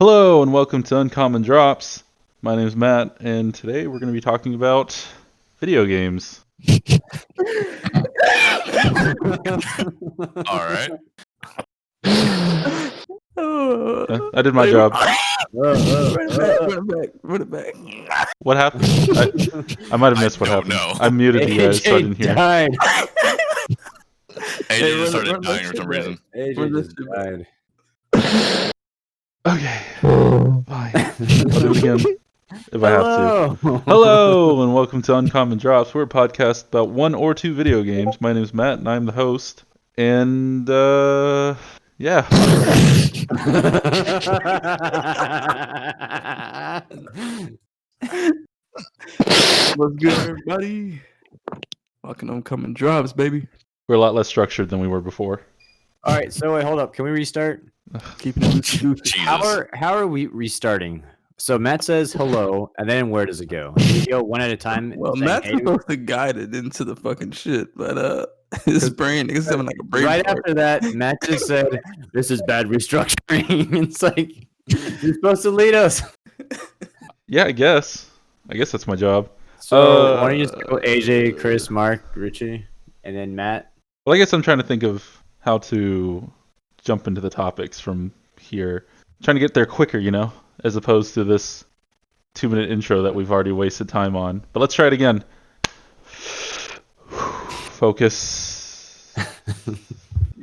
Hello and welcome to Uncommon Drops. My name is Matt, and today we're going to be talking about video games. All right. I did my job. Run it back. What happened? I might have missed what happened. know. I muted you guys, so I didn't hear. Died. AJ just started run dying that for some shit reason. AJ this just shit died. Okay, fine. I'll do it again if I have to. Hello. Hello and welcome to Uncommon Drops. We're a podcast about one or two video games. My name is Matt, and I'm the host. And, yeah. What's good, everybody? Fucking Uncommon Drops, baby. We're a lot less structured than we were before. All right, so wait, hold up. Can we restart? Keeping it loose. Jesus. How are we restarting? So Matt says hello, and then where does it go? Do we go one at a time? Well, saying, Matt's hey, supposed to guide it into the fucking shit, but his brain is having like a brain right fart. after that, Matt just said, "This is bad restructuring." It's like you're supposed to lead us. Yeah, I guess that's my job. So why don't you just go AJ, Chris, Mark, Richie, and then Matt? Well, I guess I'm trying to think of how to jump into the topics from here. Trying to get there quicker, as opposed to this 2-minute intro that we've already wasted time on. But let's try it again. Focus.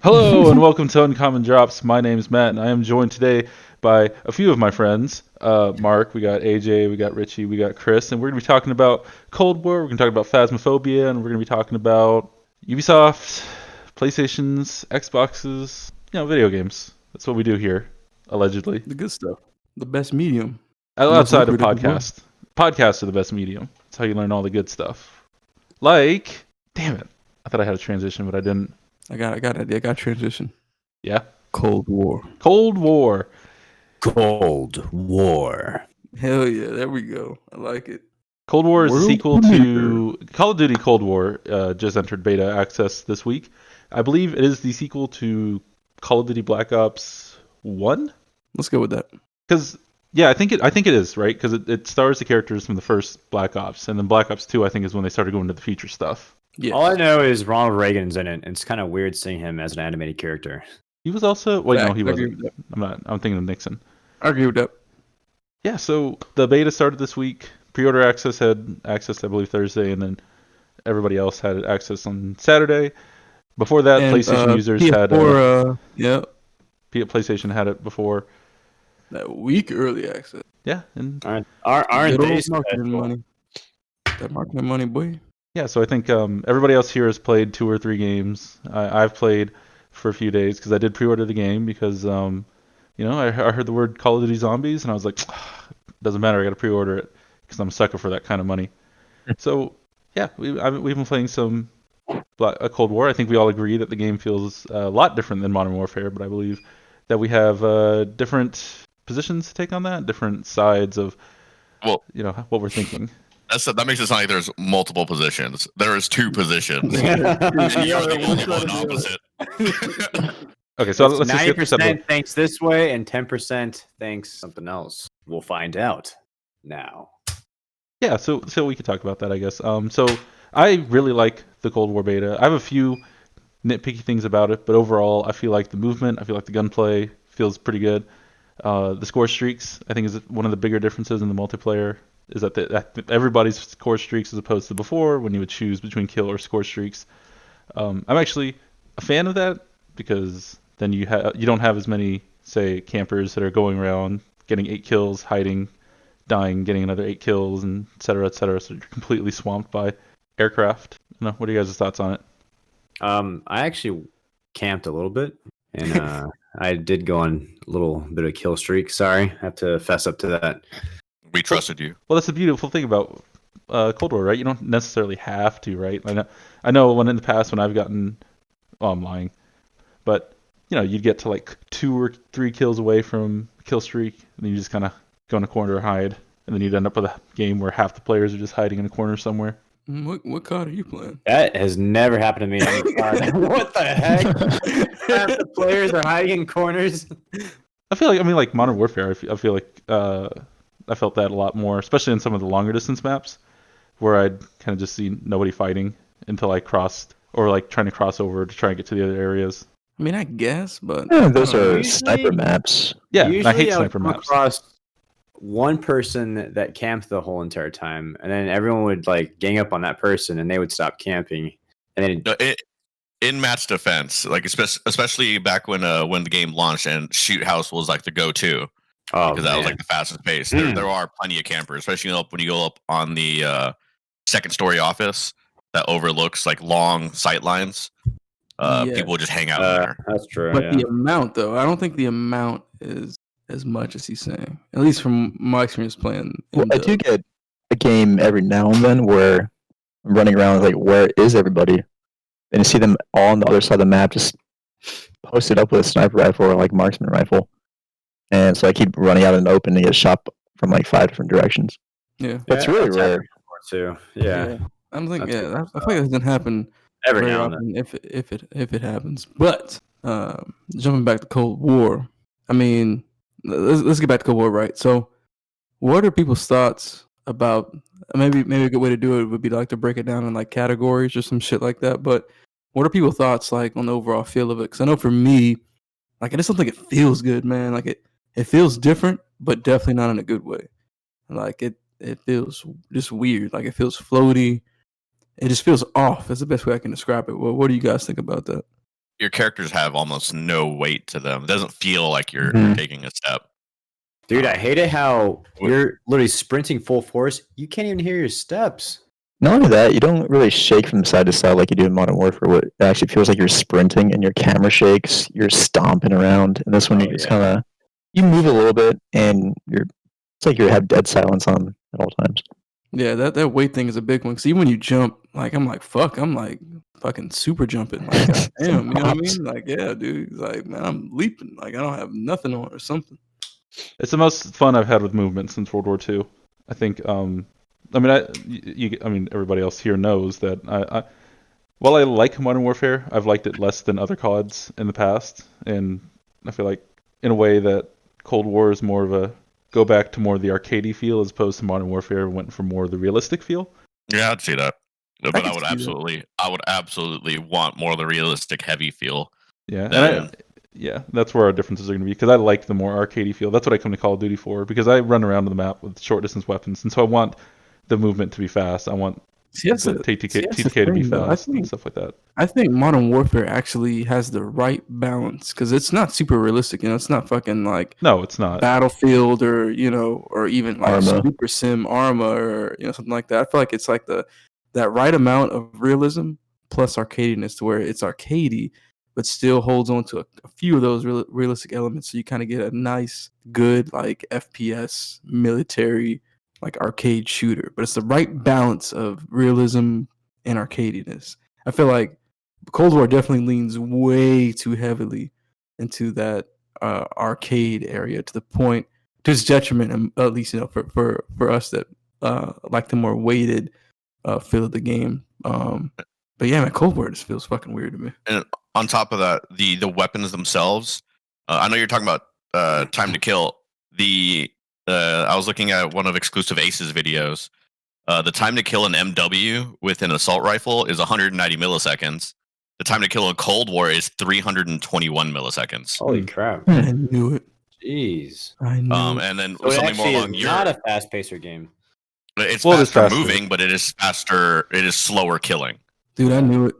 Hello and welcome to Uncommon Drops. My name is Matt, and I am joined today by a few of my friends. Mark, we got AJ, we got Richie, we got Chris, and we're going to be talking about Cold War, we're going to talk about Phasmophobia, and we're going to be talking about Ubisoft, PlayStations, Xboxes, video games. That's what we do here, allegedly. The good stuff. The best medium. Outside of lucrative podcast. Podcasts are the best medium. That's how you learn all the good stuff. Like, damn it. I thought I had a transition, but I didn't. I got it. I got transition. Yeah? Cold War. Cold War. Cold War. Hell yeah, there we go. I like it. Cold War is the World sequel premiere. to Call of Duty Cold War. Just entered beta access this week. I believe it is the sequel to Call of Duty Black Ops 1. Let's go with that. Because yeah, I think it is, right? Because it stars the characters from the first Black Ops, and then Black Ops 2 I think is when they started going to the future stuff. Yeah. All I know is Ronald Reagan's in it. It's kind of weird seeing him as an animated character. He was also no, he I agree wasn't. with that. I'm thinking of Nixon. I agree with that. Yeah, so the beta started this week. Pre-order access had access, I believe, Thursday, and then everybody else had access on Saturday. Before that, And, PlayStation users had PlayStation had it before. that week early access. Yeah, and Aren't Good they old marketing special? money. That marketing money, boy. yeah, so I think everybody else here has played 2 or 3 games. I've played for a few days because I did pre-order the game because I heard the word Call of Duty Zombies and I was like, doesn't matter, I got to pre-order it because I'm a sucker for that kind of money. So yeah, we've been playing some Cold War. I think we all agree that the game feels a lot different than Modern Warfare, but I believe that we have different positions to take on that, different sides of what we're thinking. That makes it sound like there's multiple positions. There is 2 positions. And you're the only one opposite. Okay, so let's just get 90% thinks this way and 10% thinks something else. We'll find out now. Yeah, so we could talk about that, I guess. So I really like the Cold War beta. I have a few nitpicky things about it, but overall, I feel like the movement, I feel like the gunplay feels pretty good. The score streaks, I think, is one of the bigger differences in the multiplayer. Is that everybody's score streaks as opposed to before when you would choose between kill or score streaks. I'm actually a fan of that because then you don't have as many, say, campers that are going around getting 8 kills, hiding, dying, getting another 8 kills, and et cetera, et cetera. So you're completely swamped by aircraft. What are you guys' thoughts on it? I actually camped a little bit, and I did go on a little bit of kill streak. Sorry, I have to fess up to that. We trusted you. Well, that's the beautiful thing about Cold War, right? You don't necessarily have to, right? I know when in the past when I've gotten, I'm lying, but you'd get to like 2 or 3 kills away from kill streak, and then you just kind of go in a corner and hide, and then you'd end up with a game where half the players are just hiding in a corner somewhere. What card are you playing? That has never happened to me. What the heck? Half the players are hiding in corners. I feel like like Modern Warfare. I feel like I felt that a lot more, especially in some of the longer distance maps, where I'd kind of just see nobody fighting until I crossed, or like trying to cross over to try and get to the other areas. I mean, I guess, but Yeah, I those don't know. are sniper maps. Yeah, and I Usually hate I would sniper come maps. across one person that camped the whole entire time, and then everyone would like gang up on that person, and they would stop camping, and then No, in match defense, like especially back when the game launched and Shoot House was like the go-to because that was like the fastest pace. There are plenty of campers, especially when you go up on the second story office that overlooks like long sight lines. Yeah. People just hang out in there. That's true. But yeah. the amount, though, I don't think the amount is as much as he's saying. At least from my experience playing. Well, I do get a game every now and then where I'm running around like, where is everybody? And you see them all on the other side of the map, just posted up with a sniper rifle or like marksman rifle. And so I keep running out in the open and get shot from like 5 different directions. Yeah. But it's really that's rare. happened before, too. Yeah. I don't think. That's Yeah, good I feel like it doesn't happen Every very now and then. often if it happens. But jumping back to Cold War, I mean, let's get back to Cold War, right? So, what are people's thoughts about? Maybe a good way to do it would be like to break it down in like categories or some shit like that. But what are people's thoughts like on the overall feel of it? Because I know for me, like I just don't think it feels good, man. Like it feels different, but definitely not in a good way. Like it feels just weird. Like it feels floaty. It just feels off. That's the best way I can describe it. Well, what do you guys think about that? Your characters have almost no weight to them. It doesn't feel like you're Mhm. taking a step. Dude, I hate it how you're literally sprinting full force. You can't even hear your steps. Not only that, you don't really shake from side to side like you do in Modern Warfare. What it actually feels like you're sprinting and your camera shakes. You're stomping around, and this one you just kind of you move a little bit, and it's like you have dead silence on at all times. Yeah, that weight thing is a big one. Cause even when you jump, like I'm like fuck, I'm like fucking super jumping. Like God damn, you know what I mean? Like yeah, dude. It's like man, I'm leaping. Like I don't have nothing on or something. It's the most fun I've had with movement since World War II. I think. I mean, everybody else here knows that while I like Modern Warfare, I've liked it less than other CODs in the past, and I feel like in a way that Cold War is more of a go back to more of the arcadey feel as opposed to Modern Warfare went for more of the realistic feel. Yeah, I'd see that. But can I would see that. absolutely want more of the realistic heavy feel. Yeah, Then- yeah, that's where our differences are going to be because I like the more arcadey feel. That's what I come to Call of Duty for because I run around the map with short distance weapons, and so I want the movement to be fast. I want See, that's the the TTK to be thing, though. fast and stuff like that. I think Modern Warfare actually has the right balance because it's not super realistic. You know, it's not fucking like No, it's not. Battlefield or or even like Arma. Super Sim Arma or something like that. I feel like it's like that right amount of realism plus arcadiness to where it's arcadey but still holds on to a few of those realistic elements. So you kind of get a nice, good like FPS military like arcade shooter, but it's the right balance of realism and arcadiness. I feel like Cold War definitely leans way too heavily into that arcade area to the point to its detriment, at least for us that like the more weighted feel of the game. But yeah, man, Cold War just feels fucking weird to me. And on top of that, the weapons themselves. I know you're talking about time to kill. I was looking at one of Exclusive Ace's videos. The time to kill an MW with an assault rifle is 190 milliseconds. The time to kill a Cold War is 321 milliseconds. Holy crap. I knew it. Jeez. I knew it. And then So it something more actually along is your. not a fast pacer game. It's Well, it is faster faster. moving, but it is faster. It is slower killing. Dude, I knew it.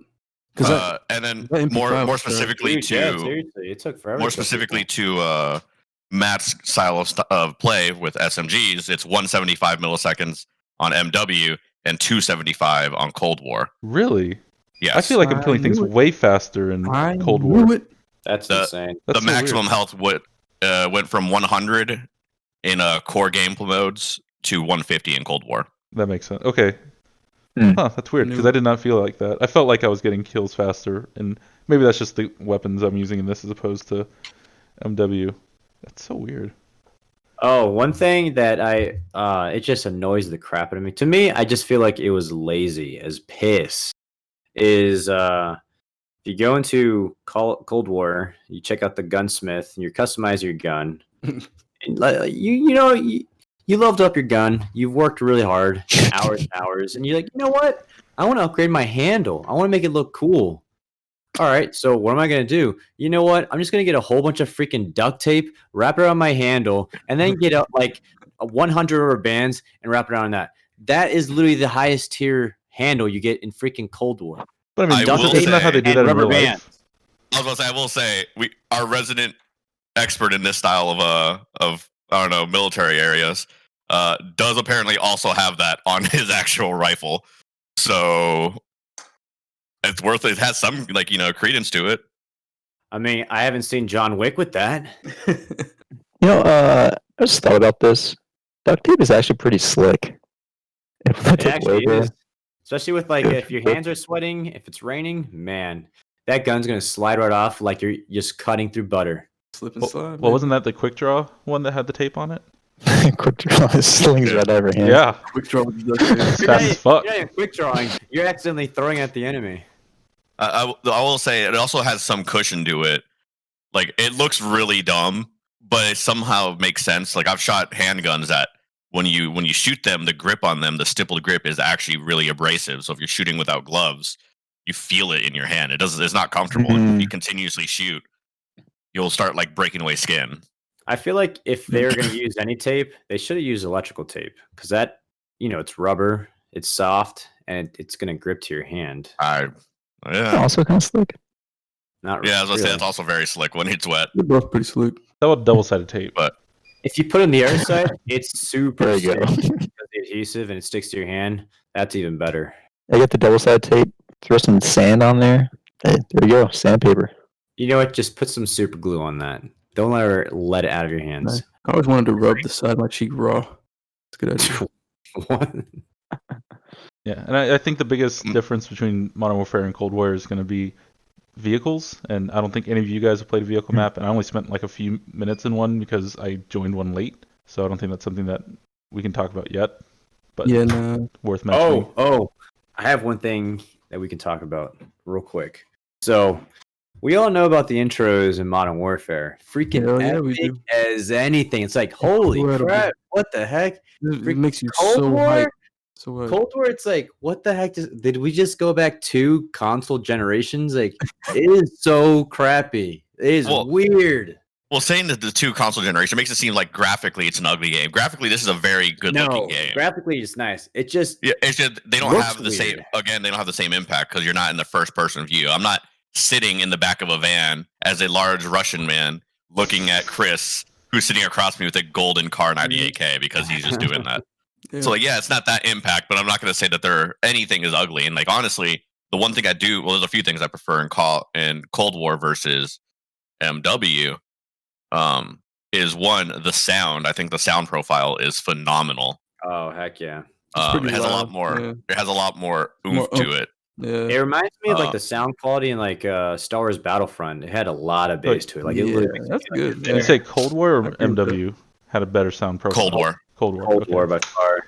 Because And then that MP5 more was specifically Dude, yeah, to seriously, it took forever. more to kill specifically people. to Matt's style of play with SMGs, it's 175 milliseconds on MW and 275 on Cold War. Really? Yes. I feel like I'm I killing things knew it. way faster in I Cold knew War. it. That's the- insane. That's the so maximum weird. health went from 100 in core game modes to 150 in Cold War. That makes sense. Okay. Hmm. Huh, that's weird because Knew I it. did not feel like that. I felt like I was getting kills faster, and maybe that's just the weapons I'm using in this as opposed to MW. That's so weird. Oh, one thing that it just annoys the crap out of me. To me, I just feel like it was lazy as piss. Is if you go into Cold War, you check out the gunsmith, and you customize your gun. You loved up your gun. You've worked really hard, hours and hours, and you're like, you know what? I want to upgrade my handle. I want to make it look cool. All right, so what am I gonna do? You know what? I'm just gonna get a whole bunch of freaking duct tape, wrap it around my handle, and then get a 100 rubber bands and wrap it around that. That is literally the highest tier handle you get in freaking Cold War. But I mean, I will isn't that how they do and that in rubber real bands. life? I will say, our resident expert in this style of I don't know, military areas, does apparently also have that on his actual rifle. So it's worth it. It has some credence to it. I mean, I haven't seen John Wick with that. I just thought about this. Duct tape is actually pretty slick. It actually is. Especially with if your hands are sweating, if it's raining, man, that gun's gonna slide right off like you're just cutting through butter. Slip and slide. Well, wasn't that the quick draw one that had the tape on it? Quick draw slings right over hand. Yeah, Quick draw with the duct tape. it's fast as fuck. You're not even quick drawing. You're accidentally throwing at the enemy. I will say it also has some cushion to it. Like, it looks really dumb, but it somehow makes sense. Like, I've shot handguns that when you shoot them, the grip on them, the stippled grip is actually really abrasive. So if you're shooting without gloves, you feel it in your hand. It's not comfortable. If you continuously shoot, you'll start breaking away skin. I feel like if they're going to use any tape, they should have used electrical tape because that, it's rubber, it's soft, and it's going to grip to your hand. Also kind of slick. Not really. Yeah, I was going to say, it's also very slick when it's wet. They're both pretty slick. That was double-sided tape. But if you put it in the other side, it's super There you go. stiff because of the adhesive and it sticks to your hand. That's even better. I get the double-sided tape. Throw some sand on there. Hey, there you go. Sandpaper. You know what? Just put some super glue on that. Don't ever let it out of your hands. I always wanted to rub the side of my cheek raw. It's a good idea. What? Yeah, and I think the biggest difference between Modern Warfare and Cold War is going to be vehicles. And I don't think any of you guys have played a vehicle map, and I only spent a few minutes in one because I joined one late. So I don't think that's something that we can talk about yet. But Yeah, no. worth mentioning. I have one thing that we can talk about real quick. So we all know about the intros in Modern Warfare. Freaking Hell yeah, we epic do. as anything. It's like, holy Incredible. crap, what the heck? It makes you Cold so War? hyped. So hyped. Cold War, it's like, what the heck? Did we just go back 2 console generations? Like, it is so crappy. It is weird. Well, saying that the 2 console generation makes it seem like graphically it's an ugly game. Graphically, this is a very good-looking game. Graphically, it's nice. It just It's just they don't looks have the weird. same. Again, they don't have the same impact because you're not in the first-person view. I'm not sitting in the back of a van as a large Russian man looking at Chris, who's sitting across me with a golden Car 98K because he's just doing that. Yeah. So yeah, it's not that impact, but I'm not going to say that anything is ugly. And honestly, the one thing there's a few things I prefer in Cold War versus MW. Is one, the sound. I think the sound profile is phenomenal. Oh heck yeah. pretty It has a loud, lot more. yeah. It has a lot more oomph More to it. Yeah. It reminds me of the sound quality in Star Wars Battlefront. It had a lot of bass to it. It really makes that's you feel good. Did you say Cold War or I agree with MW had a better sound profile? Cold War. Cold War. Cold okay. War by far.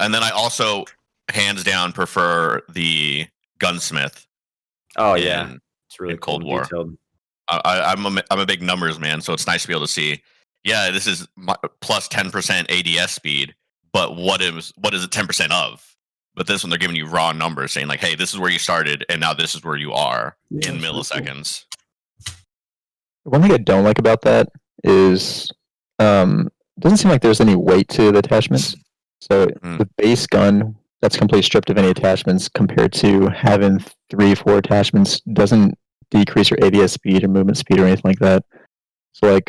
And then I also, hands down, prefer the gunsmith. Oh yeah, in- it's really in Cold cool, War. detailed. I'm a big numbers man, so it's nice to be able to see. Yeah, this is plus 10% ADS speed, but what is it 10% of? But this one they're giving you raw numbers, saying hey, this is where you started, and now this is where you are Yeah, in that's really milliseconds. One thing I don't like about that is it doesn't seem like there's any weight to the attachments. So the base gun that's completely stripped of any attachments compared to having 3-4 attachments doesn't decrease your ADS speed or movement speed or anything like that. So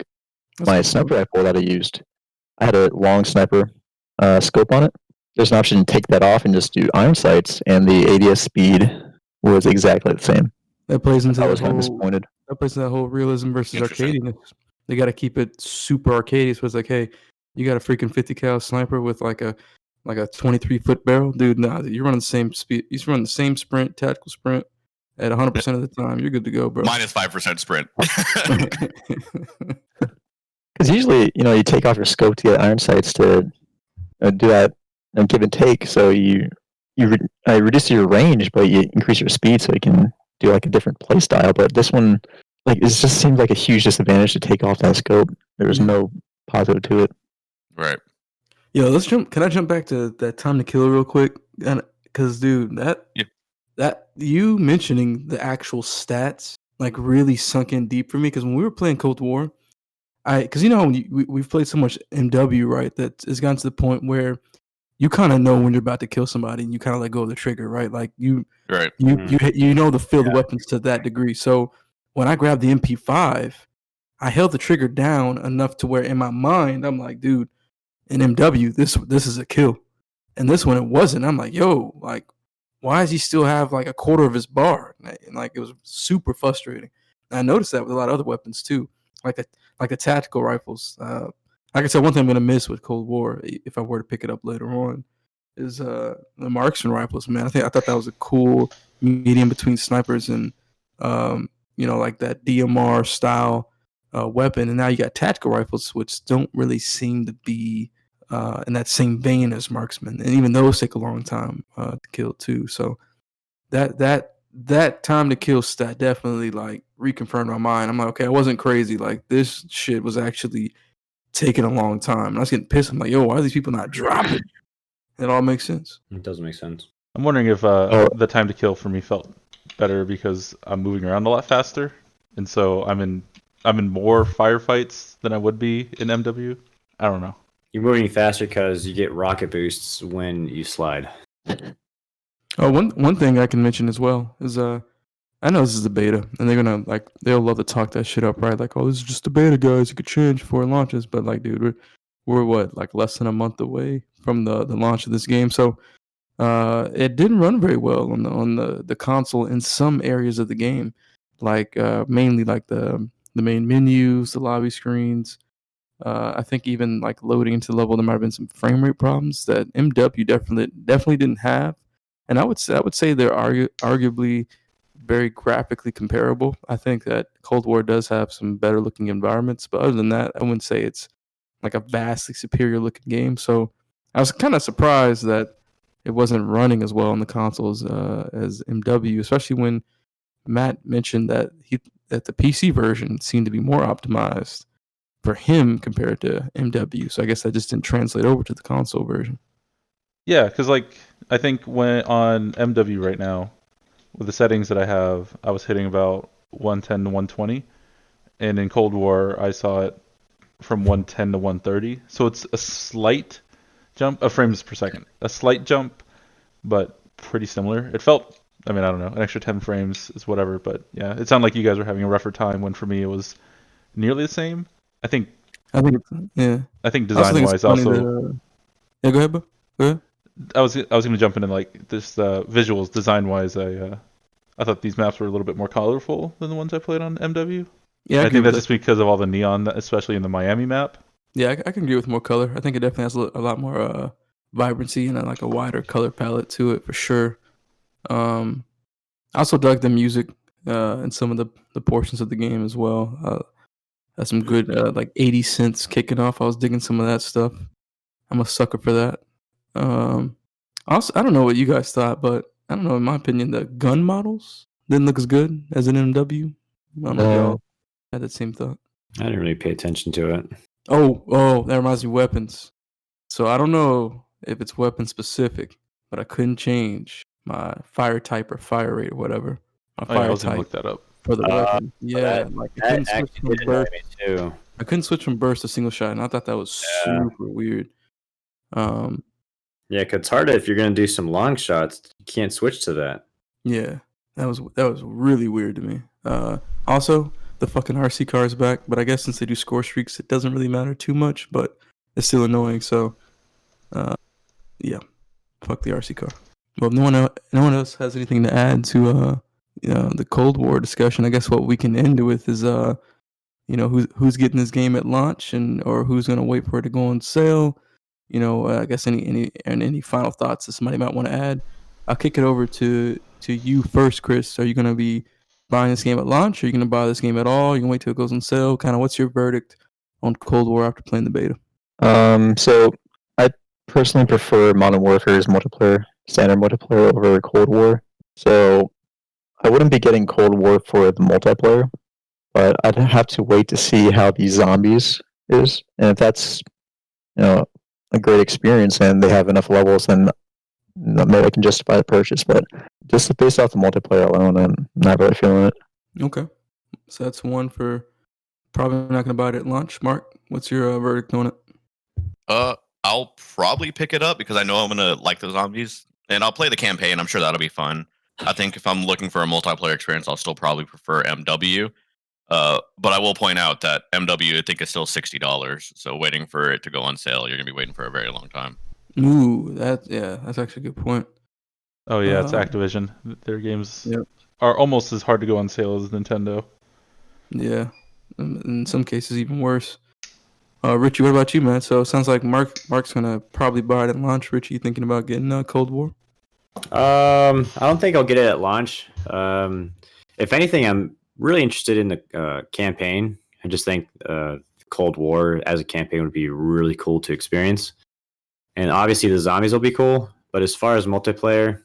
my sniper rifle that I used, I had a long sniper scope on it. There's an option to take that off and just do iron sights, and the ADS speed was exactly the same. That plays into I the was kind of whole. disappointed. That plays into that whole realism versus Interesting. arcadiness. They got to keep it super arcadey. So it's hey, you got a freaking 50 cal sniper with a 23-foot barrel, dude. Nah, you're running the same speed. You're running the same sprint, tactical sprint, at 100% of the time. You're good to go, bro. Minus 5% sprint. Because usually, you take off your scope to get iron sights to do that give and take. So you reduce your range, but you increase your speed so you can do a different play style. But this one, like it just seems like a huge disadvantage to take off that scope. There was no positive to it. Right. Yo, let's jump. Can I jump back to that time to kill real quick? Because, dude, that you mentioning the actual stats like really sunk in deep for me. Because when we were playing Cold War, because you know when we've played so much MW, right? That it's gotten to the point where you kind of know when you're about to kill somebody, and you kind of let go of the trigger, right? Like you know the feel the weapons to that degree. So when I grabbed the MP5, I held the trigger down enough to where in my mind I'm like, dude, in MW this is a kill, and this one it wasn't. I'm like, yo, like why does he still have like a quarter of his bar? And like it was super frustrating. And I noticed that with a lot of other weapons too, like the tactical rifles. Like I said, one thing I'm gonna miss with Cold War, if I were to pick it up later on, is the marksman rifles. Man, I thought that was a cool medium between snipers and like that DMR style weapon. And now you got tactical rifles, which don't really seem to be in that same vein as marksman, and even those take a long time to kill too. So that time to kill stat definitely like reconfirmed my mind. I'm like, okay, I wasn't crazy. Like this shit was actually taking a long time. And I was getting pissed. I'm like, yo, why are these people not dropping? It all makes sense. It does make sense. I'm wondering if the time to kill for me felt better because I'm moving around a lot faster, and so I'm in more firefights than I would be in MW. I don't know. You're moving faster because you get rocket boosts when you slide. Oh, one thing I can mention as well is I know this is the beta, and they're gonna they'll love to talk that shit up, right? Like, oh, this is just the beta, guys. It could change before it launches, but like, dude, we're what, like less than a month away from the launch of this game, so it didn't run very well on the console in some areas of the game, like mainly like the main menus, the lobby screens. I think even like loading into the level, there might have been some frame rate problems that MW definitely didn't have, and I would say they're arguably very graphically comparable. I think that Cold War does have some better looking environments, but other than that, I wouldn't say it's like a vastly superior looking game. So I was kind of surprised that it wasn't running as well on the consoles as MW, especially when Matt mentioned that the PC version seemed to be more optimized for him compared to MW. So I guess that just didn't translate over to the console version. Yeah, because like I think when on MW right now, with the settings that I have, I was hitting about 110 to 120, and in Cold War I saw it from 110 to 130. So it's a slight jump, of frames per second, a slight jump, but pretty similar. It felt, I mean, I don't know, an extra 10 frames is whatever, but yeah, it sounded like you guys were having a rougher time when for me it was nearly the same. I think design wise also. Yeah, go ahead, bro. Go ahead. I was gonna jump in and like this visuals design wise. I thought these maps were a little bit more colorful than the ones I played on MW. Yeah, I think that's just because of all the neon, especially in the Miami map. Yeah, I can agree with more color. I think it definitely has a lot more vibrancy and like a wider color palette to it for sure. I also dug the music in some of the portions of the game as well. That's some good like 80 cents kicking off. I was digging some of that stuff. I'm a sucker for that. Also, I don't know what you guys thought, but I don't know. In my opinion, the gun models didn't look as good as an MW. I don't know if y'all had that same thought. I didn't really pay attention to it. Oh, that reminds me of weapons. So I don't know if it's weapon specific, but I couldn't change my fire type or fire rate or whatever. My fire I was gonna type look that up for the weapon. Yeah, that- like That actually did annoy me too. I couldn't switch from burst to single shot, and I thought that was super weird. Yeah, 'cause it's hard if you're gonna do some long shots. You can't switch to that. Yeah, that was really weird to me. Also, the fucking RC car is back, but I guess since they do score streaks, it doesn't really matter too much. But it's still annoying. So, yeah, fuck the RC car. Well, if no one else has anything to add to the Cold War discussion, I guess what we can end with is who's getting this game at launch or who's gonna wait for it to go on sale. I guess any final thoughts that somebody might want to add. I'll kick it over to you first, Chris. Are you going to be buying this game at launch? Are you going to buy this game at all? Are you going to wait till it goes on sale? Kind of what's your verdict on Cold War after playing the beta? So I personally prefer Modern Warfare's multiplayer, standard multiplayer over Cold War. So I wouldn't be getting Cold War for the multiplayer, but I'd have to wait to see how the zombies is, and if that's a great experience and they have enough levels, then maybe I can justify the purchase. But just based off the multiplayer alone, I'm not really feeling it. Okay, so that's one for probably not going to buy it at launch. Mark, what's your verdict on it? I'll probably pick it up because I know I'm gonna like the zombies, and I'll play the campaign. I'm sure that'll be fun. I think if I'm looking for a multiplayer experience, I'll still probably prefer MW. But I will point out that MW I think is still $60. So waiting for it to go on sale, you're gonna be waiting for a very long time. Ooh, that's actually a good point. Oh yeah, it's Activision. Their games Yep. are almost as hard to go on sale as Nintendo. Yeah, in some cases even worse. Richie, what about you, man? So it sounds like Mark's gonna probably buy it at launch. Richie, you thinking about getting Cold War? I don't think I'll get it at launch. If anything, I'm really interested in the campaign. I just think Cold War as a campaign would be really cool to experience. And obviously the zombies will be cool. But as far as multiplayer,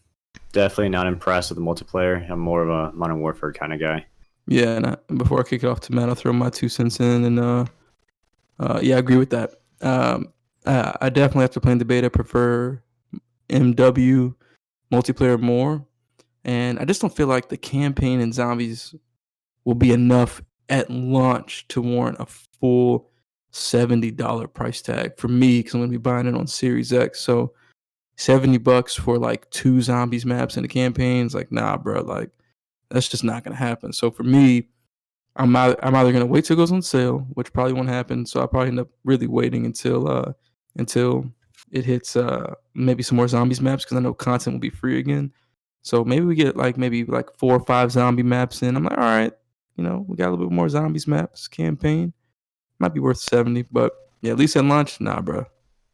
definitely not impressed with the multiplayer. I'm more of a Modern Warfare kind of guy. Yeah, and before I kick it off to Matt, I'll throw my 2 cents in, and yeah, I agree with that. I definitely have to play in the beta. Prefer MW multiplayer more, and I just don't feel like the campaign and zombies will be enough at launch to warrant a full $70 price tag for me because I'm gonna be buying it on Series X. So $70 for like 2 zombies maps in the campaign is like, nah, bro, like that's just not gonna happen. So for me, I'm either gonna wait till it goes on sale, which probably won't happen. So I'll probably end up really waiting until it hits maybe some more zombies maps because I know content will be free again. So maybe we get maybe 4 or 5 zombie maps in. I'm like, all right, we got a little bit more zombies maps campaign. Might be worth 70, but yeah, at least at launch, nah, bro.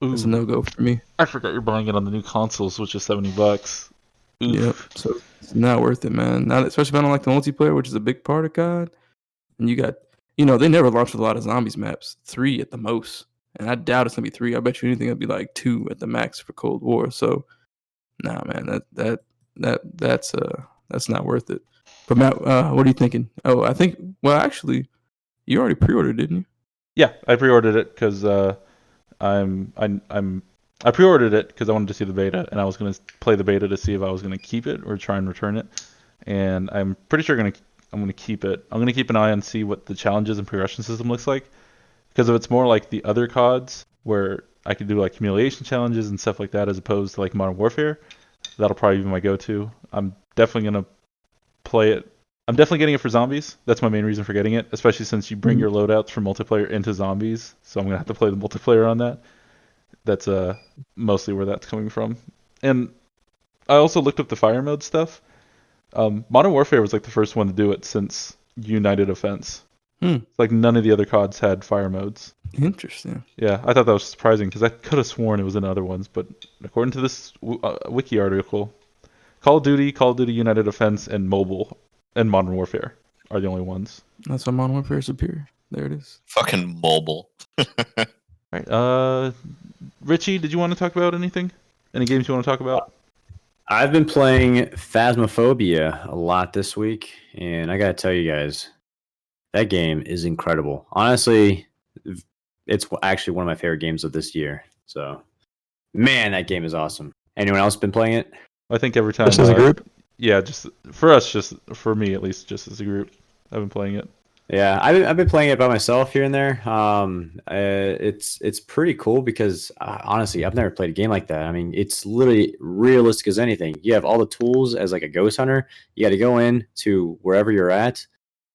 It's a Ooh, no go for me. I forgot you're buying it on the new consoles, which is $70. Yep. Oof. So it's not worth it, man. Not especially if I don't like the multiplayer, which is a big part of COD. And you got, they never launched with a lot of zombies maps. 3 at the most. And I doubt it's gonna be 3. I bet you anything it'll be like 2 at the max for Cold War. So nah, man, that's not worth it. But Matt, what are you thinking? Oh, I think actually, you already pre-ordered, didn't you? Yeah, I pre-ordered it because I pre-ordered it because I wanted to see the beta, and I was gonna play the beta to see if I was gonna keep it or try and return it. And I'm pretty sure I'm gonna keep it. I'm gonna keep an eye on see what the challenges and progression system looks like, because if it's more like the other CODs where I could do like humiliation challenges and stuff like that as opposed to like Modern Warfare, that'll probably be my go-to. I'm definitely gonna play it. I'm definitely getting it for zombies. That's my main reason for getting it, especially since you bring your loadouts from multiplayer into zombies. So I'm gonna have to play the multiplayer on that. That's mostly where that's coming from. And I also looked up the fire mode stuff. Modern Warfare was like the first one to do it since United Offense. Like none of the other CODs had fire modes. Interesting. Yeah, I thought that was surprising because I could have sworn it was in other ones, but according to this wiki article, Call of Duty United Offense, and Mobile and Modern Warfare are the only ones. That's why Modern Warfare is superior. There it is. Fucking mobile. All right. Richie, did you want to talk about anything? Any games you want to talk about? I've been playing Phasmophobia a lot this week, and I gotta tell you guys, that game is incredible. Honestly, it's actually one of my favorite games of this year. So, man, that game is awesome. Anyone else been playing it? I think every time. Just as a group? Yeah, just for us, just for me at least, just as a group, I've been playing it. Yeah, I've been playing it by myself here and there. It's pretty cool because honestly, I've never played a game like that. I mean, it's literally realistic as anything. You have all the tools as like a ghost hunter. You got to go in to wherever you're at,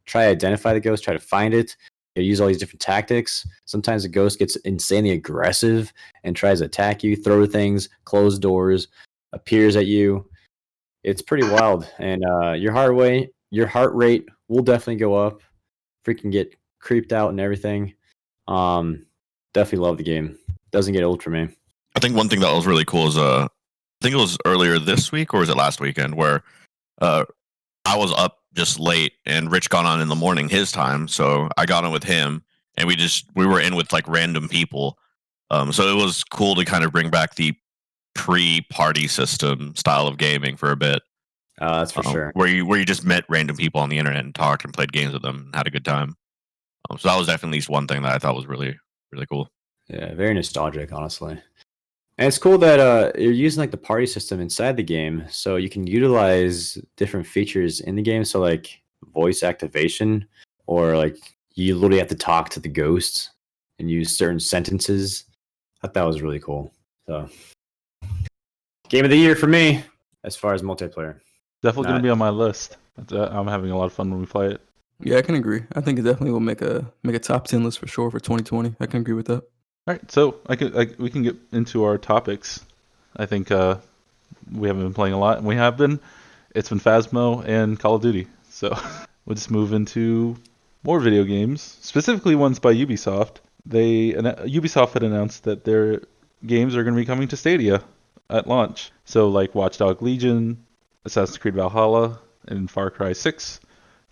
try to identify the ghost, try to find it. You use all these different tactics. Sometimes the ghost gets insanely aggressive and tries to attack you, throw things, close doors, appears at you. It's pretty wild, and your heart rate will definitely go up. Freaking get creeped out and everything. Definitely love the game. Doesn't get old for me. I think one thing that was really cool is I think it was earlier this week or was it last weekend where I was up just late and Rich got on in the morning his time, so I got on with him and we were in with like random people. So it was cool to kind of bring back the pre-party system style of gaming for a bit. That's for sure. where you just met random people on the internet and talked and played games with them and had a good time. So that was definitely at least one thing that I thought was really, really cool. Yeah, very nostalgic, honestly. And it's cool that you're using like the party system inside the game, so you can utilize different features in the game. So like voice activation, or like you literally have to talk to the ghosts and use certain sentences. I thought that was really cool. So, game of the year for me, as far as multiplayer. Definitely going to be on my list. I'm having a lot of fun when we play it. Yeah, I can agree. I think it definitely will make a top 10 list for sure for 2020. I can agree with that. All right, so we can get into our topics. I think we haven't been playing a lot, and we have been. It's been Phasmo and Call of Duty. So we'll just move into more video games, specifically ones by Ubisoft. Ubisoft had announced that their games are going to be coming to Stadia at launch. So like Watch Dogs Legion, Assassin's Creed Valhalla, and Far Cry 6.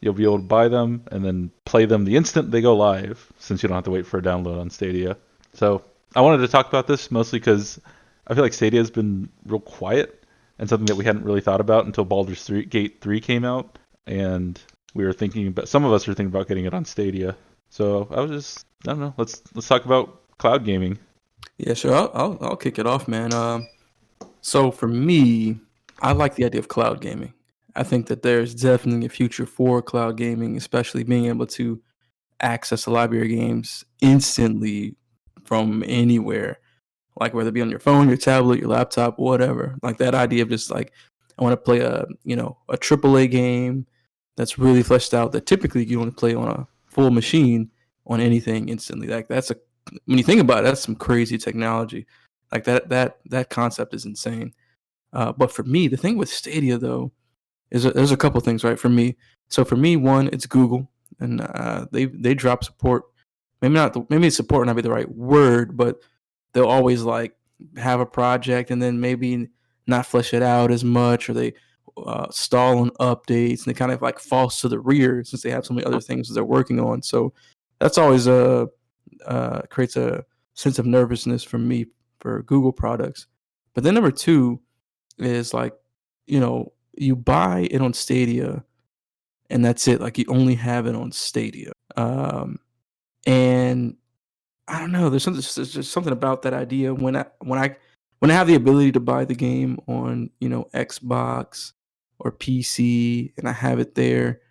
You'll be able to buy them and then play them the instant they go live, since you don't have to wait for a download on Stadia. So I wanted to talk about this mostly because I feel like Stadia has been real quiet and something that we hadn't really thought about until Baldur's Gate 3 came out, and we were thinking about, some of us were thinking about getting it on Stadia. So I don't know, let's talk about cloud gaming. Yeah, sure. I'll kick it off, man. So for me, I like the idea of cloud gaming. I think that there's definitely a future for cloud gaming, especially being able to access a library of games instantly from anywhere, like whether it be on your phone, your tablet, your laptop, whatever. Like that idea of just like, I want to play a AAA game that's really fleshed out that typically you want to play on a full machine on anything instantly. Like when you think about it, that's some crazy technology. Like that concept is insane. But for me, the thing with Stadia though is there's a couple things, right? For me, for me, one, it's Google, and they drop support. Maybe support not be the right word, but they'll always like have a project and then maybe not flesh it out as much, or they stall on updates, and they kind of like falls to the rear since they have so many other things that they're working on. So that's always creates a sense of nervousness for me for Google products. But then number two is like, you buy it on Stadia and that's it. Like you only have it on Stadia. And I don't know, there's just something about that idea when I have the ability to buy the game on, Xbox or PC, and I have it there,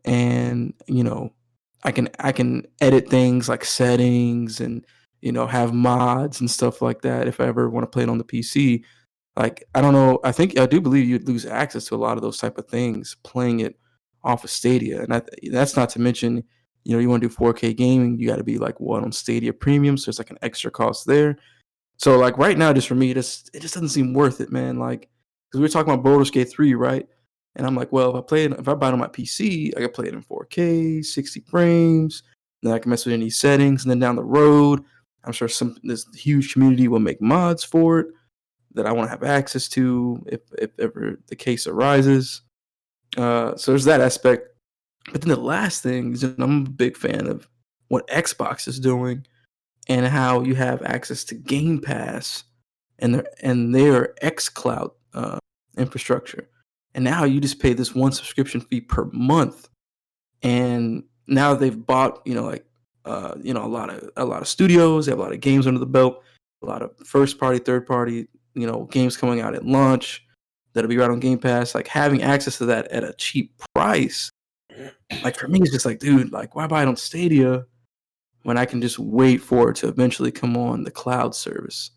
and I can edit things like settings and have mods and stuff like that if I ever want to play it on the PC. Like I don't know, I do believe you'd lose access to a lot of those type of things playing it off of Stadia, and that's not to mention you want to do 4K gaming, you got to be like on Stadia Premium, so it's like an extra cost there. So like right now, just for me, it just doesn't seem worth it, man. Like because we were talking about Baldur's Gate 3, right? And I'm like, well, if I buy it on my PC, I can play it in 4K, 60 frames. Then I can mess with any settings, and then down the road, I'm sure this huge community will make mods for it that I want to have access to if ever the case arises. So there's that aspect. But then the last thing is, I'm a big fan of what Xbox is doing and how you have access to Game Pass and their xCloud infrastructure. And now you just pay this one subscription fee per month. And now they've bought, a lot of studios, they have a lot of games under the belt, a lot of first party, third party, games coming out at launch that'll be right on Game Pass. Like having access to that at a cheap price, like for me, it's just like, dude, like why buy it on Stadia when I can just wait for it to eventually come on the cloud service,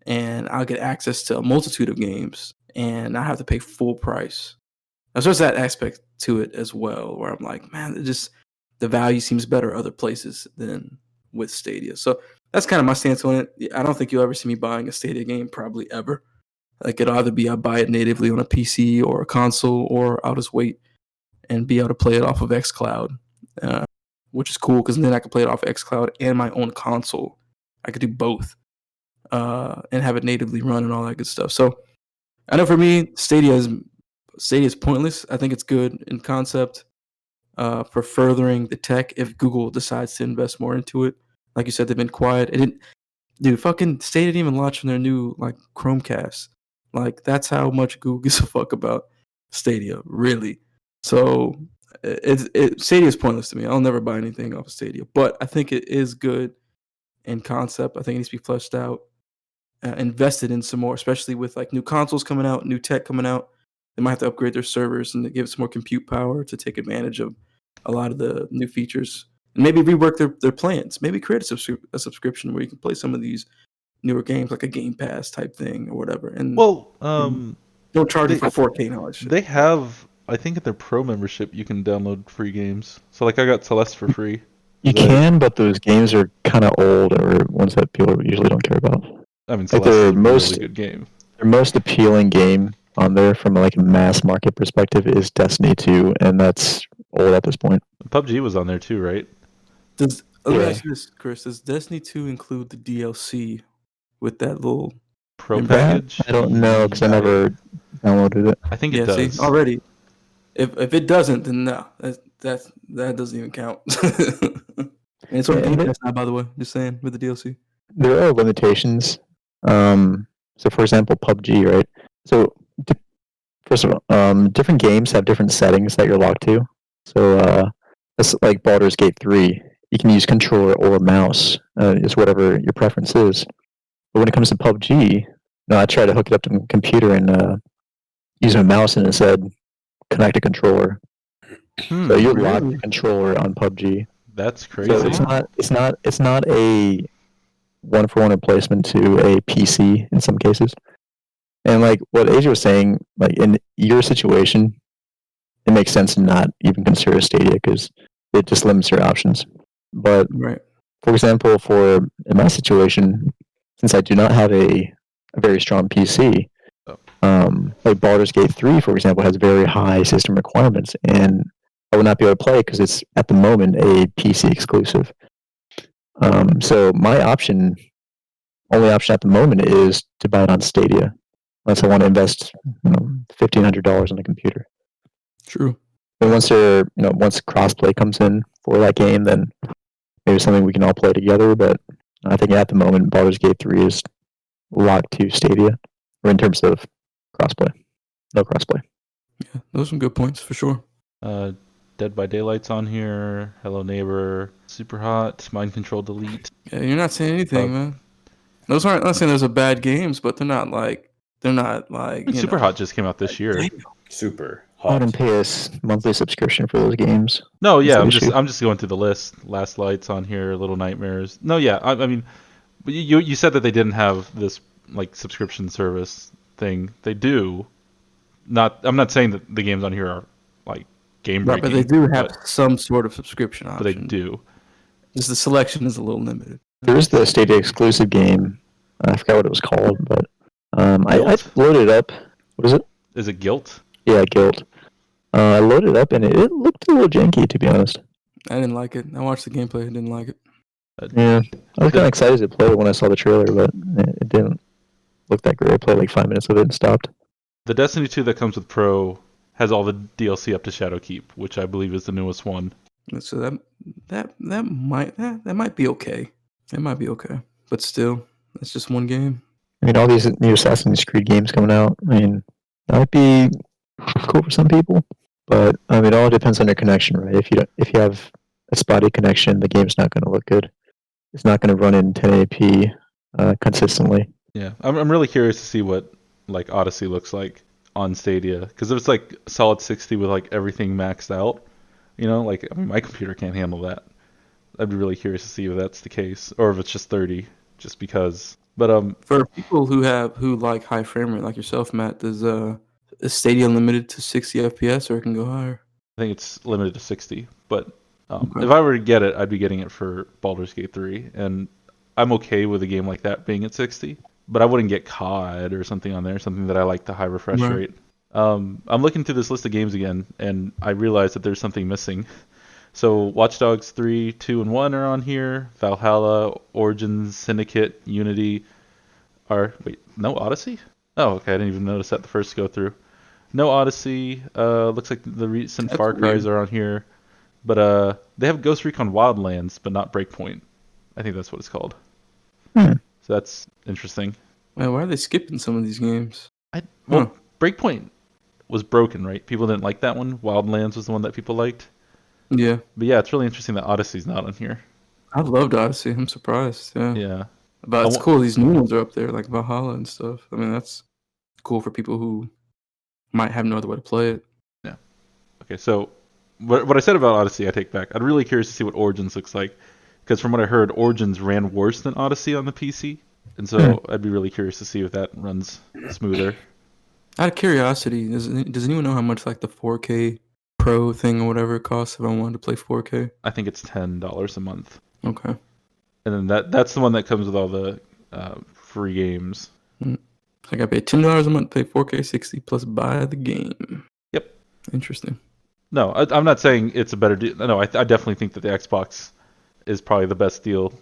and I'll get access to a multitude of games and I have to pay full price. Now, there's that aspect to it as well, where I'm like, man, the value seems better other places than with Stadia. So that's kind of my stance on it. I don't think you'll ever see me buying a Stadia game, probably ever. Like it'll either be I buy it natively on a PC or a console, or I'll just wait and be able to play it off of xCloud, which is cool because then I can play it off xCloud and my own console. I could do both and have it natively run and all that good stuff. So I know for me, Stadia is pointless. I think it's good in concept for furthering the tech if Google decides to invest more into it. Like you said, they've been quiet. Fucking Stadia didn't even launch on their new like Chromecast. Like that's how much Google gives a fuck about Stadia, really. So Stadia is pointless to me. I'll never buy anything off of Stadia, but I think it is good in concept. I think it needs to be fleshed out, invested in some more, especially with like new consoles coming out, new tech coming out. They might have to upgrade their servers and give it some more compute power to take advantage of a lot of the new features. And maybe rework their plans. Maybe create a subscription where you can play some of these newer games, like a Game Pass type thing or whatever. And Well, don't charge they- you for 4K and all that shit. they have, I think at their pro membership you can download free games. So like I got Celeste for free. You Is that- can, but those games are kind of old or ones that people usually don't care about. I mean, Like Celeste is their a most- really good game. Their most appealing game on there from like a mass market perspective is Destiny 2, and that's old at this point. PUBG was on there too, right? Let me Yeah. ask you this, Chris. Does Destiny 2 include the DLC with that little... Pro Remember That, package? I don't know because I never downloaded it. I think Yeah, it does. see, already. If it doesn't, then no. That doesn't even count. And it's on Yeah, Game and Pass now, by the way. Just saying, with the DLC. There are limitations. So for example, PUBG, right? So first of all, different games have different settings that you're locked to. So that's like Baldur's Gate 3. You can use controller or mouse, is whatever your preference is. But when it comes to PUBG, I tried to hook it up to my computer and use a mouse, and it said connect a controller. So you're locked to controller on PUBG. That's crazy. So it's not a one-for-one replacement to a PC in some cases. And like what Asia was saying, like in your situation, it makes sense to not even consider Stadia because it just limits your options. But Right. for example, in my situation, since I do not have a very strong PC, like Baldur's Gate 3, for example, has very high system requirements, and I would not be able to play it because it's at the moment a PC exclusive. So my only option at the moment is to buy it on Stadia, unless I want to invest $1,500 on the computer. True. And once crossplay comes in for that game, then maybe something we can all play together. But I think at the moment, Baldur's Gate 3 is locked to Stadia, or in terms of crossplay. No crossplay. Yeah, those are some good points for sure. Dead by Daylight's on here. Hello Neighbor. Super Hot. Mind Control Delete. Yeah, you're not saying anything, man. Those aren't. I'm not saying those are bad games, but they're not like. Super Hot just came out this year. Damn. Super I hot. wouldn't pay a monthly subscription for those games. No, yeah, That's the issue. I'm just going through the list. Last Lights on here. Little Nightmares. No, yeah, I mean, but you said that they didn't have this like subscription service thing. They do. I'm not saying that the games on here are like game Right, breaking. but they do have some sort of subscription option. But they do. Just the selection is a little limited. There is the Stadia exclusive game. I forgot what it was called, but I Guilt? loaded it up. What is it? Is it Guilt? Yeah, Guild. I loaded it up and it looked a little janky, to be honest. I didn't like it. I watched the gameplay. I didn't like it. Yeah, I was kind of excited to play it when I saw the trailer, but it didn't look that great. I played like 5 minutes of it and stopped. The Destiny 2 that comes with Pro has all the DLC up to Shadowkeep, which I believe is the newest one. So that might be okay. It might be okay, but still, it's just one game. I mean, all these new Assassin's Creed games coming out. I mean, that might be cool for some people, but I mean, it all depends on your connection, right? If you have a spotty connection, the game's not going to look good. It's not going to run in 1080p consistently. Yeah, I'm really curious to see what like Odyssey looks like on Stadia, because if it's like solid 60 with like everything maxed out, like I mean, my computer can't handle that. I'd be really curious to see if that's the case, or if it's just 30, just because. But For people who like high frame rate, like yourself, Matt, is Stadia limited to 60 FPS, or it can go higher? I think it's limited to 60. But Okay. if I were to get it, I'd be getting it for Baldur's Gate 3, and I'm okay with a game like that being at 60. But I wouldn't get COD or something on there, something that I like the high refresh Right. rate. I'm looking through this list of games again, and I realize that there's something missing. So Watch Dogs 3, 2, and 1 are on here. Valhalla, Origins, Syndicate, Unity no Odyssey? Oh, okay, I didn't even notice that the first go through. No Odyssey. Looks like the recent That's Far Cries weird. are on here. But they have Ghost Recon Wildlands, but not Breakpoint. I think that's what it's called. Hmm. So that's interesting. Man, why are they skipping some of these games? Breakpoint was broken, right? People didn't like that one. Wildlands was the one that people liked. Yeah, But yeah, it's really interesting that Odyssey's not on here. I loved Odyssey. I'm surprised. Yeah, Yeah. but it's I wa- cool. These new ones are up there, like Valhalla and stuff. I mean, that's cool for people who might have no other way to play it. Yeah. Okay, so what I said about Odyssey, I take back. I'm really curious to see what Origins looks like, because from what I heard, Origins ran worse than Odyssey on the PC, and so I'd be really curious to see if that runs smoother. Out of curiosity, does anyone know how much like the 4K Pro thing or whatever it costs if I wanted to play 4K? I think it's $10 a month, Okay. and then that's the one that comes with all the free games. I got to pay $10 a month to play 4K 60 plus buy the game. Yep. Interesting. No, I'm not saying it's a better deal. No, I definitely think that the Xbox is probably the best deal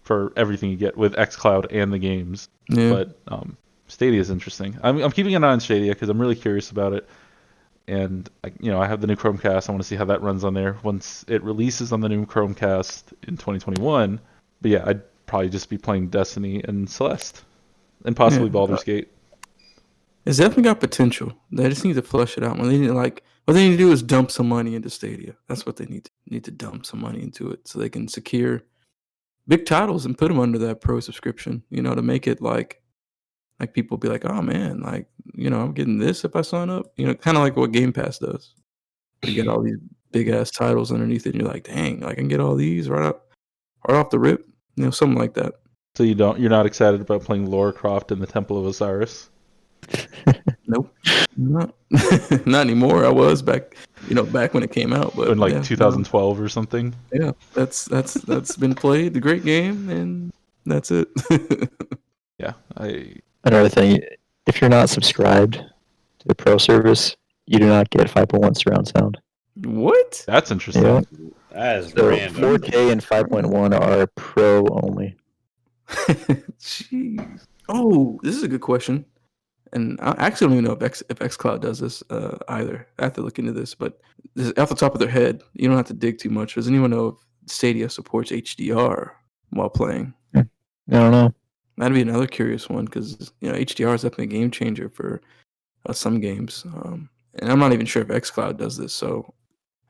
for everything you get with xCloud and the games. Yeah. But Stadia is interesting. I'm keeping an eye on Stadia because I'm really curious about it. And I have the new Chromecast. I want to see how that runs on there once it releases on the new Chromecast in 2021. But yeah, I'd probably just be playing Destiny and Celeste, and possibly Yeah. Baldur's Gate. It's definitely got potential. They just need to flush it out. What they need to do is dump some money into Stadia. That's what they need to dump some money into it so they can secure big titles and put them under that pro subscription. To make it like people be like, oh man, I'm getting this if I sign up. Kind of like what Game Pass does. You get all these big ass titles underneath it, and you're like, dang, I can get all these right off the rip. Something like that. So you're not excited about playing Lara Croft in the Temple of Osiris? Nope, not not anymore. I was back when it came out, but In yeah, 2012 or something? yeah, that's been played. The great game, and that's it. Yeah, Another thing, if you're not subscribed to the Pro service, you do not get 5.1 surround sound. What? that's interesting. Yeah. That is So random. 4K and 5.1 are Pro only. Jeez. Oh, this is a good question. And I actually don't even know if xCloud does this either. I have to look into this, but this, off the top of their head, you don't have to dig too much. Does anyone know if Stadia supports HDR while playing? I don't know. That'd be another curious one because HDR is definitely a game changer for some games. And I'm not even sure if xCloud does this, so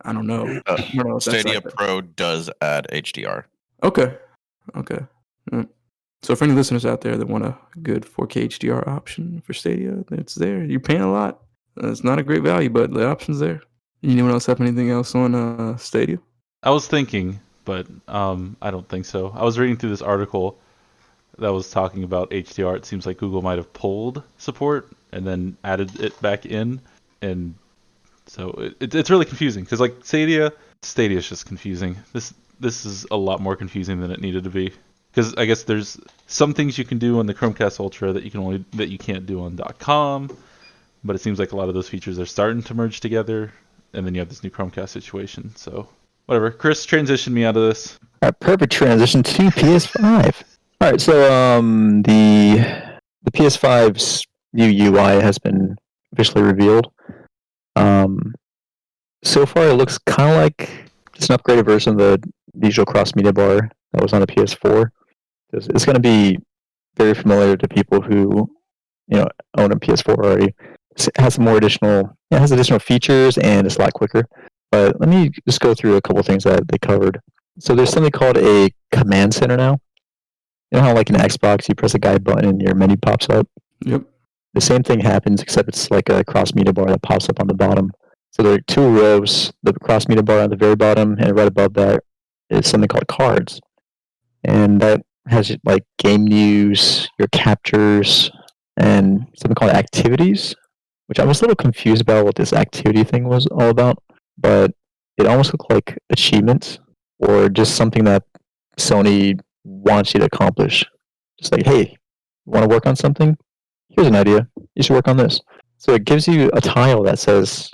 I don't know. I don't know if that's Stadia like that. Pro does add HDR. Okay. So for any listeners out there that want a good 4K HDR option for Stadia, it's there. You're paying a lot. It's not a great value, but the option's there. Anyone else have anything else on Stadia? I was thinking, but I don't think so. I was reading through this article that was talking about HDR. It seems like Google might have pulled support and then added it back in, and so it's really confusing because Stadia is just confusing. This is a lot more confusing than it needed to be. Because I guess there's some things you can do on the Chromecast Ultra that you can't do on .com, but it seems like a lot of those features are starting to merge together, and then you have this new Chromecast situation. So whatever. Chris, transition me out of this. All right, perfect transition to PS5. All right, so the PS5's View UI has been officially revealed. So far, it looks kind of like just an upgraded version of the visual cross media bar that was on the PS4. It's going to be very familiar to people who own a PS4 already. It has some more additional features, and it's a lot quicker. But let me just go through a couple things that they covered. So there's something called a command center now. You know how like in Xbox you press a guide button and your menu pops up? Yep. The same thing happens, except it's like a cross media bar that pops up on the bottom. So there are two rows, the cross media bar on the very bottom, and right above that is something called cards. And that has like game news, your captures, and something called activities, which I was a little confused about what this activity thing was all about, but it almost looked like achievements or just something that Sony wants you to accomplish. Just like, hey, you want to work on something? Here's an idea. You should work on this. So it gives you a tile that says,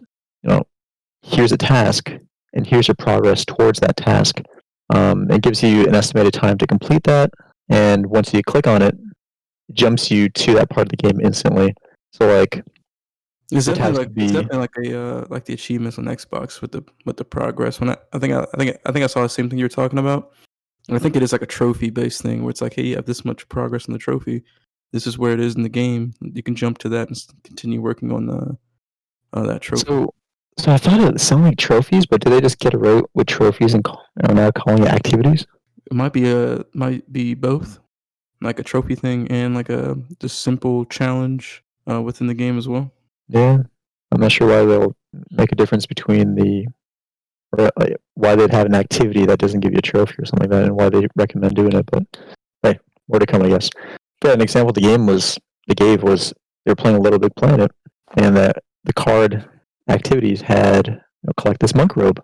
here's a task, and here's your progress towards that task. It gives you an estimated time to complete that, and once you click on it, it jumps you to that part of the game instantly. So like, It's it has definitely to like be- like the achievements on Xbox with the progress. When I think I saw the same thing you were talking about. And I think it is like a trophy based thing where it's like, hey, you have this much progress in the trophy. This is where it is in the game. You can jump to that and continue working on that trophy. So I thought it sounded like trophies, but did they just get it right with trophies and are now calling it activities? It might be both, like a trophy thing and like a just simple challenge within the game as well. Yeah, I'm not sure why they'll make a difference between or like, why they'd have an activity that doesn't give you a trophy or something like that, and why they recommend doing it. But hey, more to come, I guess. But an example they gave was they were playing a Little Big Planet, and the card activities had collect this monk robe.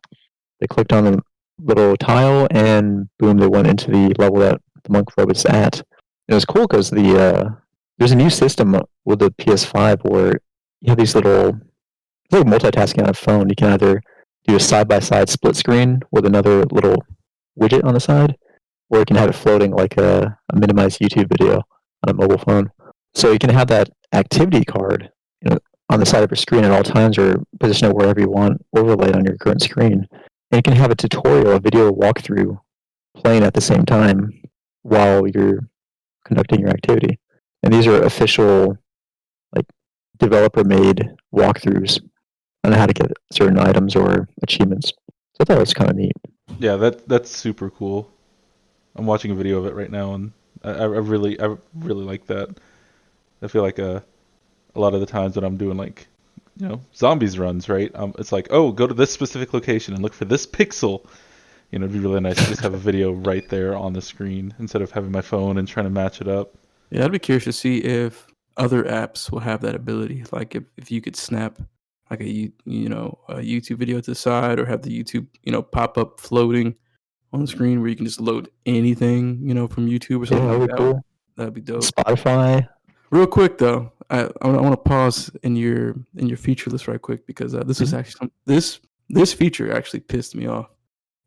They clicked on the little tile, and boom, they went into the level that the monk robe is at. It was cool because there's a new system with the PS5 where you have these little, it's like multitasking on a phone. You can either do a side-by-side split screen with another little widget on the side, or you can have it floating like a minimized YouTube video on a mobile phone. So you can have that activity card on the side of your screen at all times, or position it wherever you want, overlaid on your current screen. And you can have a tutorial, a video walkthrough playing at the same time while you're conducting your activity. And these are official, like, developer-made walkthroughs on how to get certain items or achievements. So I thought it was kind of neat. Yeah, that's super cool. I'm watching a video of it right now, and I really like that. I feel like a lot of the times when I'm doing like zombies runs, right? It's like, oh, go to this specific location and look for this pixel. It'd be really nice to just have a video right there on the screen instead of having my phone and trying to match it up. Yeah, I'd be curious to see if other apps will have that ability. Like if you could snap like a YouTube video to the side, or have the YouTube pop up floating on the screen where you can just load anything from YouTube or something like that. Cool. That'd be dope. Spotify. Real quick though, I want to pause in your feature list right quick, because this is actually this feature actually pissed me off,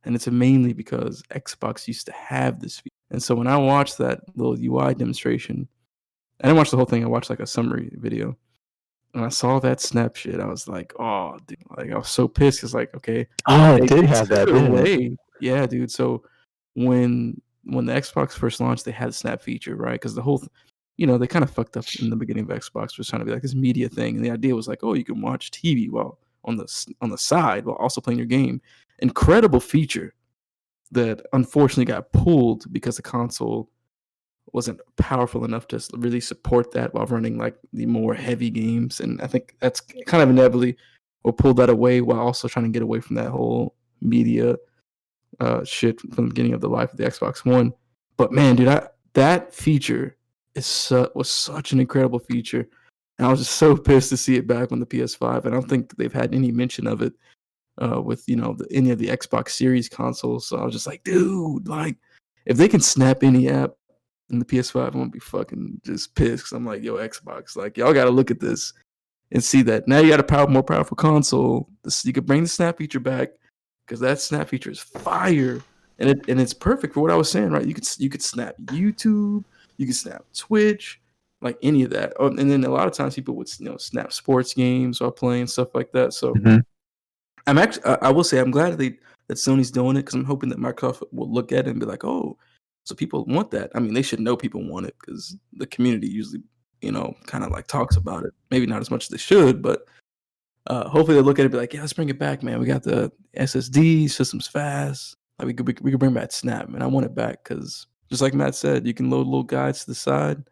and it's mainly because Xbox used to have this feature. And so when I watched that little UI demonstration, I didn't watch the whole thing. I watched like a summary video, and I saw that snap shit. I was like, oh, dude, like I was so pissed. It's like, okay, it did have that, didn't it? Yeah, dude. So when the Xbox first launched, they had the snap feature, right? Because the whole they kind of fucked up in the beginning of Xbox, was trying to be like this media thing, and the idea was like, oh, you can watch TV while on the side while also playing your game. Incredible feature that unfortunately got pulled because the console wasn't powerful enough to really support that while running like the more heavy games. And I think that's kind of inevitably will pull that away, while also trying to get away from that whole media shit from the beginning of the life of the Xbox One. But man, dude, that feature was such an incredible feature, and I was just so pissed to see it back on the PS5. I don't think they've had any mention of it with any of the Xbox Series consoles. So I was just like, dude, like if they can snap any app in the PS5, I'm gonna be fucking just pissed. 'Cause I'm like, yo, Xbox, like y'all got to look at this and see that now you got a more powerful console. You could bring the snap feature back, because that snap feature is fire, and it's perfect for what I was saying, right? You could snap YouTube. You can snap Twitch, like any of that. Oh, and then a lot of times people would snap sports games while playing, stuff like that. So I will say I'm glad that Sony's doing it, because I'm hoping that Microsoft will look at it and be like, oh, so people want that. I mean, they should know people want it, because the community usually kind of like talks about it. Maybe not as much as they should, but hopefully they'll look at it and be like, yeah, let's bring it back, man. We got the SSD, system's fast. Like we could bring back Snap, man. I want it back, because just like Matt said, you can load little guides to the side.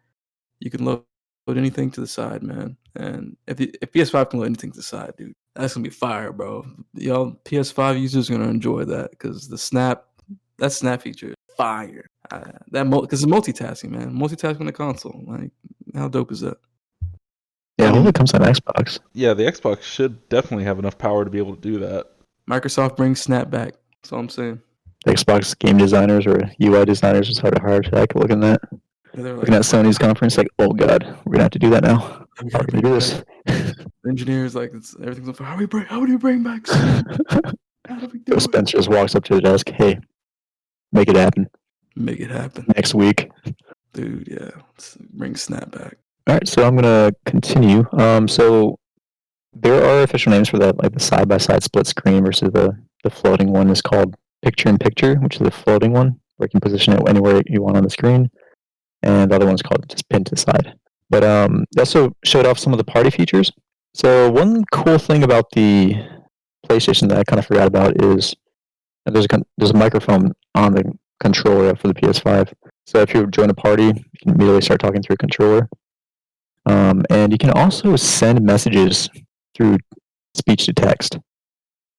You can load anything to the side, man. And if PS5 can load anything to the side, dude, that's gonna be fire, bro. Y'all PS5 users are gonna enjoy that, because that snap feature is fire. Because it's multitasking, man. Multitasking on the console. Like, how dope is that? Yeah, I hope it comes on Xbox. Yeah, the Xbox should definitely have enough power to be able to do that. Microsoft brings Snap back. That's all I'm saying. The Xbox game designers or UI designers just had a heart attack looking at that. Yeah, looking at Sony's conference, like, oh god, we're gonna have to do that now. How are we gonna do this? Engineers, like, everything's on fire. How do we bring back Snap? How do we do Phil Spencer just walks up to the desk. Hey, make it happen. Make it happen next week, dude. Yeah, let's bring Snap back. All right, so I'm gonna continue. So there are official names for that, like the side-by-side split screen versus the floating one is called picture-in-picture, which is the floating one, where you can position it anywhere you want on the screen, and the other one's called just pin to side. But they also showed off some of the party features. So one cool thing about the PlayStation that I kind of forgot about is there's a microphone on the controller for the PS5. So if you join a party, you can immediately start talking through a controller. And you can also send messages through speech to text,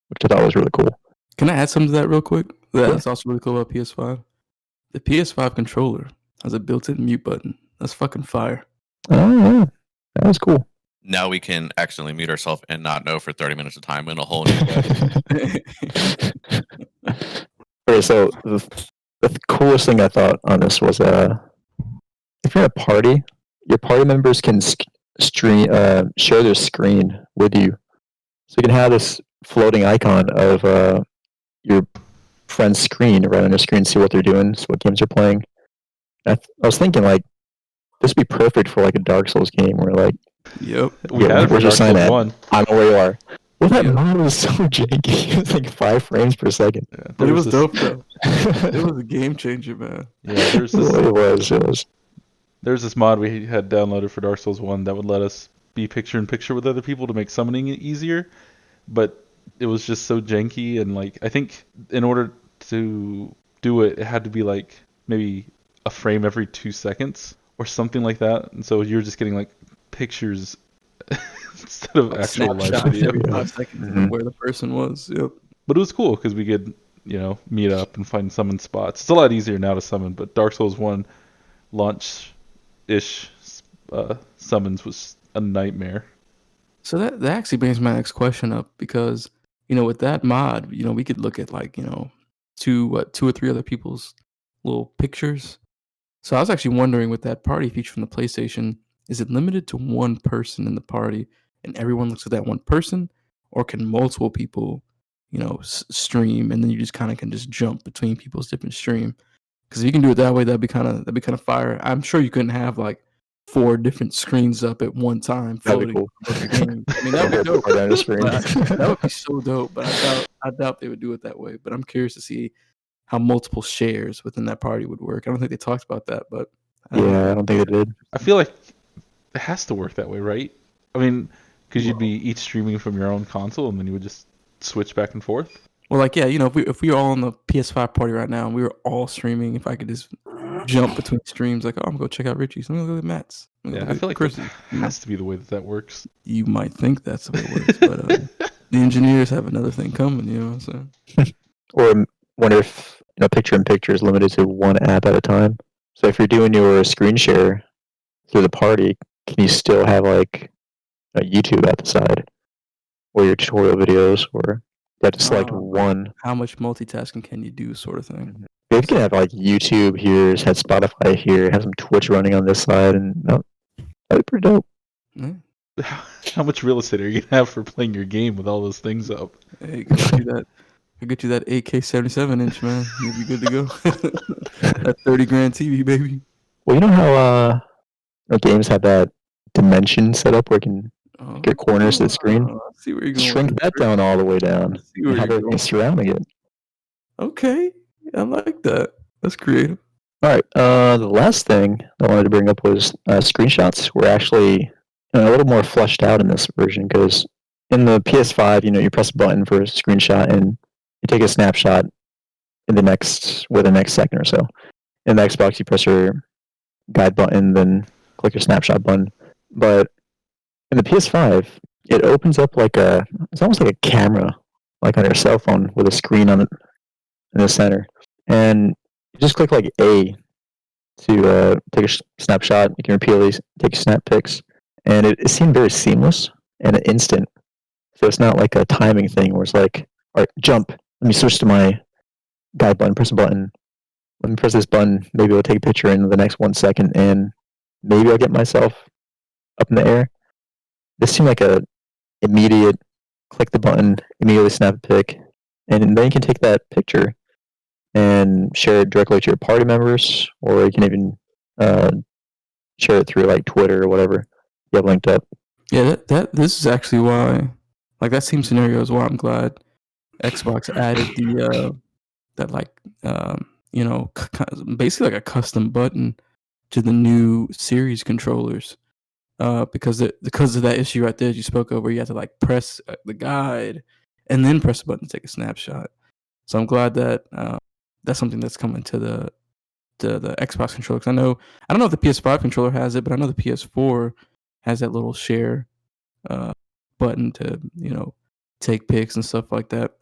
which I thought was really cool. Can I add something to that real quick? Yeah. That's also really cool about PS5. The PS5 controller has a built-in mute button. That's fucking fire. Oh yeah, that was cool. Now we can accidentally mute ourselves and not know for 30 minutes of time in a whole new way. Okay, so the coolest thing I thought on this was if you're in a party, your party members can share their screen with you, so you can have this floating icon of your friend's screen right on your screen, see what they're doing, see what games they're playing. I was thinking like this would be perfect for like a Dark Souls game where like Yep. We had it for where's your Dark sign Souls at? 1. I know where you are. Well, that Yeah. mod was so janky. It was like 5 frames per second. Yeah, But it was this- dope though. It was a game changer, man. Yeah, there's this It was. there's this mod we had downloaded for Dark Souls 1 that would let us be picture in picture with other people to make summoning easier, but it was just so janky, and like I think in order to do it, it had to be like maybe a frame every 2 seconds or something like that, and so you're just getting like pictures instead of actual live Snapshot video. every 5 seconds Mhm. of where the person was. Yep. But it was cool because we could, meet up and find summon spots. It's a lot easier now to summon, but Dark Souls 1 launch-ish summons was a nightmare. So that actually brings my next question up because with that mod, we could look at like two or three other people's little pictures. So I was actually wondering with that party feature from the PlayStation, is it limited to one person in the party and everyone looks at that one person, or can multiple people, stream and then you just kind of can just jump between people's different stream? Because if you can do it that way, that'd be kind of fire. I'm sure you couldn't have like 4 different screens up at one time That'd be floating cool. above the game. I mean, that would be dope. Right on the screen. That would be so dope, but I doubt they would do it that way. But I'm curious to see how multiple shares within that party would work. I don't think they talked about that, but Yeah, I don't think it did. I feel like it has to work that way, right? I mean, because you'd be each streaming from your own console, and then you would just switch back and forth. well, like yeah, if we were all on the PS5 party right now and we were all streaming, if I could just jump between streams, like I'm gonna go check out Richie's, I'm gonna go look at Matt's. I'm gonna Yeah, look I at feel like Chris's. it has to be the way that works. You might think that's the way it works, but the engineers have another thing coming. You know what I'm saying? Or wonder if picture in picture is limited to one app at a time. So if you're doing your screen share through the party, can you still have like a YouTube at the side, or your tutorial videos, or you have to select Oh. one? How much multitasking can you do, sort of thing? If you can have like YouTube here, have Spotify here, have some Twitch running on this side, and that'd be pretty dope. Yeah. How much real estate are you gonna have for playing your game with all those things up? Hey, get you that 8K 77-inch, man. You'll be good to go. That 30 grand TV, baby. Well, you know how games have that dimension set up where you can Oh, get corners to the screen? I see where you're going. Shrink that down all the way down. I see where And have you're everything going. surrounding it. Okay, I like that. That's creative. All right. The last thing I wanted to bring up was screenshots were actually a little more fleshed out in this version, because in the PS5, you press a button for a screenshot and you take a snapshot in the next second or so. In the Xbox, you press your guide button, then click your snapshot button. But in the PS5, it opens up it's almost like a camera, like on your cell phone with a screen in the center, and you just click like A to take a snapshot. You can repeatedly take snap pics, and it seemed very seamless and instant. So it's not like a timing thing where it's like, all right, jump. Let me switch to my guide button, press a button. Let me press this button. Maybe I'll take a picture in the next 1 second, and maybe I'll get myself up in the air. This seemed like a immediate click the button, immediately snap a pic, and then you can take that picture and share it directly to your party members, or you can even share it through like Twitter or whatever you have linked up. Yeah, this is actually why, like that same scenario is why I'm glad Xbox added the basically like a custom button to the new series controllers. because of that issue right there you spoke of, where you have to like press the guide and then press a button to take a snapshot. So I'm glad that that's something that's coming to the Xbox controller. 'Cause I don't know if the PS5 controller has it, but I know the PS4 has that little share button to take pics and stuff like that.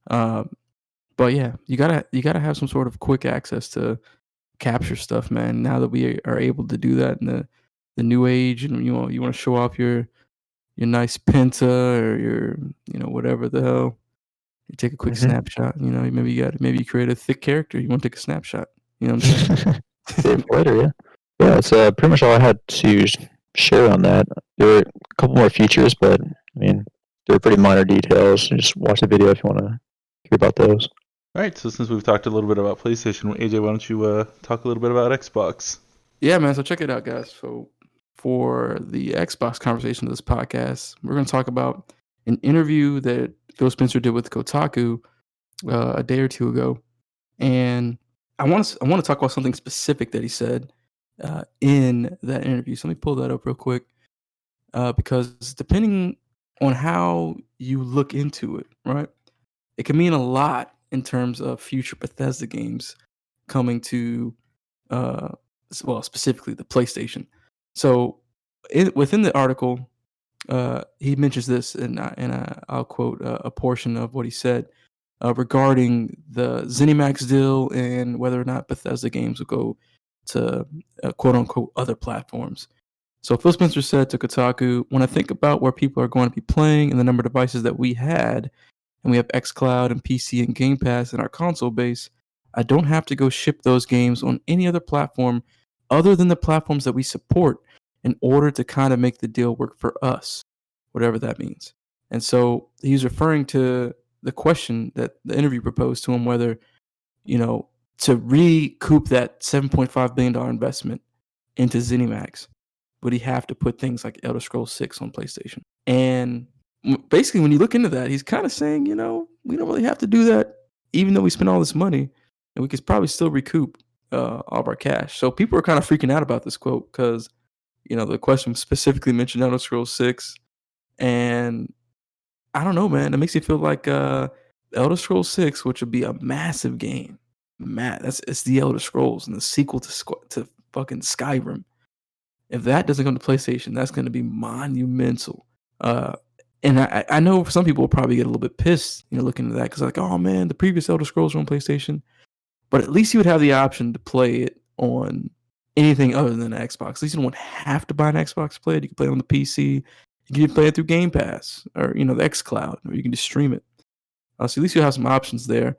But yeah, you gotta have some sort of quick access to capture stuff, man. Now that we are able to do that in the new age, and you want to show off your nice Penta or your whatever the hell, you take a quick Mhm. snapshot. Maybe you create a thick character. You want to take a snapshot. You know what I'm saying? Save for later, yeah. Yeah, that's pretty much all I had to share on that. There were a couple more features, but I mean, they're pretty minor details. You just watch the video if you want to hear about those. All right, so since we've talked a little bit about PlayStation, AJ, why don't you talk a little bit about Xbox? Yeah, man. So check it out, guys. So for the Xbox conversation of this podcast, we're going to talk about an interview that Phil Spencer did with Kotaku a day or two ago, and I want to talk about something specific that he said in that interview. So let me pull that up real quick, because depending on how you look into it, right, it can mean a lot in terms of future Bethesda games coming to specifically the PlayStation. So within the article, he mentions this, and I'll quote a portion of what he said regarding the ZeniMax deal and whether or not Bethesda games will go to quote unquote other platforms. So Phil Spencer said to Kotaku, "When I think about where people are going to be playing and the number of devices that we had, and we have xCloud and PC and Game Pass in our console base, I don't have to go ship those games on any other platform other than the platforms that we support in order to kind of make the deal work for us, whatever that means." And so he's referring to the question that the interview proposed to him, whether, to recoup that $7.5 billion investment into ZeniMax, would he have to put things like Elder Scrolls 6 on PlayStation? And basically, when you look into that, he's kind of saying, we don't really have to do that, even though we spend all this money, and we could probably still recoup all of our cash. So people are kind of freaking out about this quote because, the question specifically mentioned Elder Scrolls 6, and I don't know, man. It makes me feel like Elder Scrolls 6, which would be a massive game. It's the Elder Scrolls and the sequel to fucking Skyrim. If that doesn't come to PlayStation, that's going to be monumental. And I know some people will probably get a little bit pissed, looking at that, because like, oh man, the previous Elder Scrolls were on PlayStation, but at least you would have the option to play it on anything other than an Xbox. At least you don't have to buy an Xbox to play it. You can play it on the PC. You can play it through Game Pass or the xCloud, or you can just stream it. So at least you have some options there.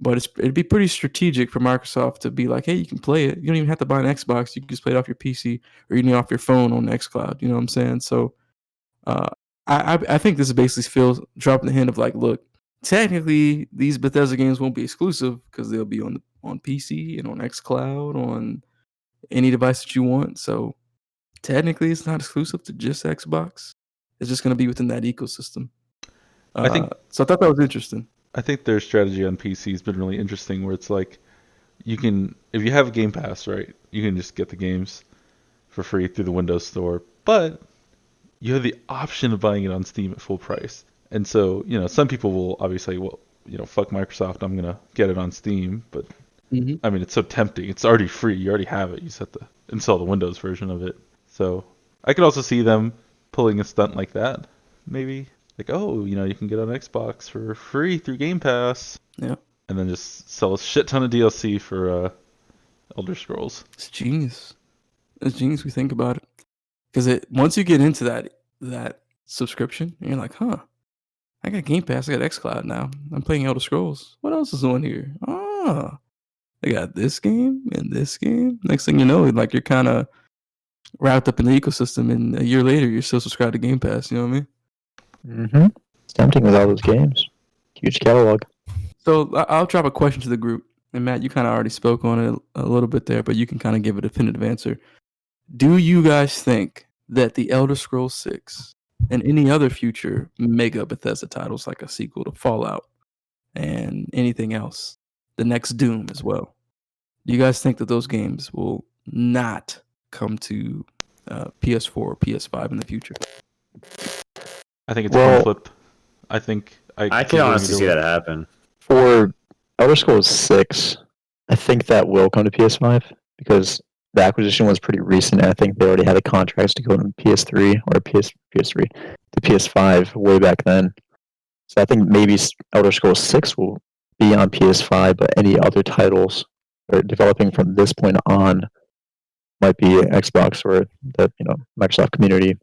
But it'd be pretty strategic for Microsoft to be like, hey, you can play it. You don't even have to buy an Xbox. You can just play it off your PC or even off your phone on xCloud. You know what I'm saying? So I think this is basically Phil dropping the hint of like, look, technically these Bethesda games won't be exclusive because they'll be on PC and on xCloud, on any device that you want. So technically it's not exclusive to just Xbox. It's just going to be within that ecosystem. I think So I thought that was interesting. I think their strategy on PC has been really interesting, where it's like you can, if you have a Game Pass, right, you can just get the games for free through the Windows Store, but you have the option of buying it on Steam at full price. And so, some people will obviously, fuck Microsoft, I'm going to get it on Steam, but I mean, it's so tempting. It's already free. You already have it. You just have to install the Windows version of it. So I could also see them pulling a stunt like that, maybe. Like, oh, you can get on Xbox for free through Game Pass. Yeah. And then just sell a shit ton of DLC for Elder Scrolls. It's genius. It's genius. We think about it, because once you get into that subscription, you're like, huh, I got Game Pass. I got xCloud now. I'm playing Elder Scrolls. What else is on here? Oh, they got this game and this game. Next thing you know, like, you're kind of wrapped up in the ecosystem, and a year later, you're still subscribed to Game Pass. You know what I mean? Mm-hmm. It's tempting with all those games. Huge catalog. So I'll drop a question to the group, and Matt, you kind of already spoke on it a little bit there, but you can kind of give a definitive answer. Do you guys think that the Elder Scrolls 6 and any other future mega Bethesda titles, like a sequel to Fallout and anything else, the next Doom as well, do you guys think that those games will not come to PS4 or PS5 in the future. I think it's a coin Well, flip. I think I see can it going honestly either see way. that happen. For Elder Scrolls 6, I think that will come to PS5 because the acquisition was pretty recent. And I think they already had the contracts to go to PS3 or PS3 to PS5 way back then. So I think maybe Elder Scrolls 6 will be on PS5, but any other titles that are developing from this point on might be Xbox or the Microsoft community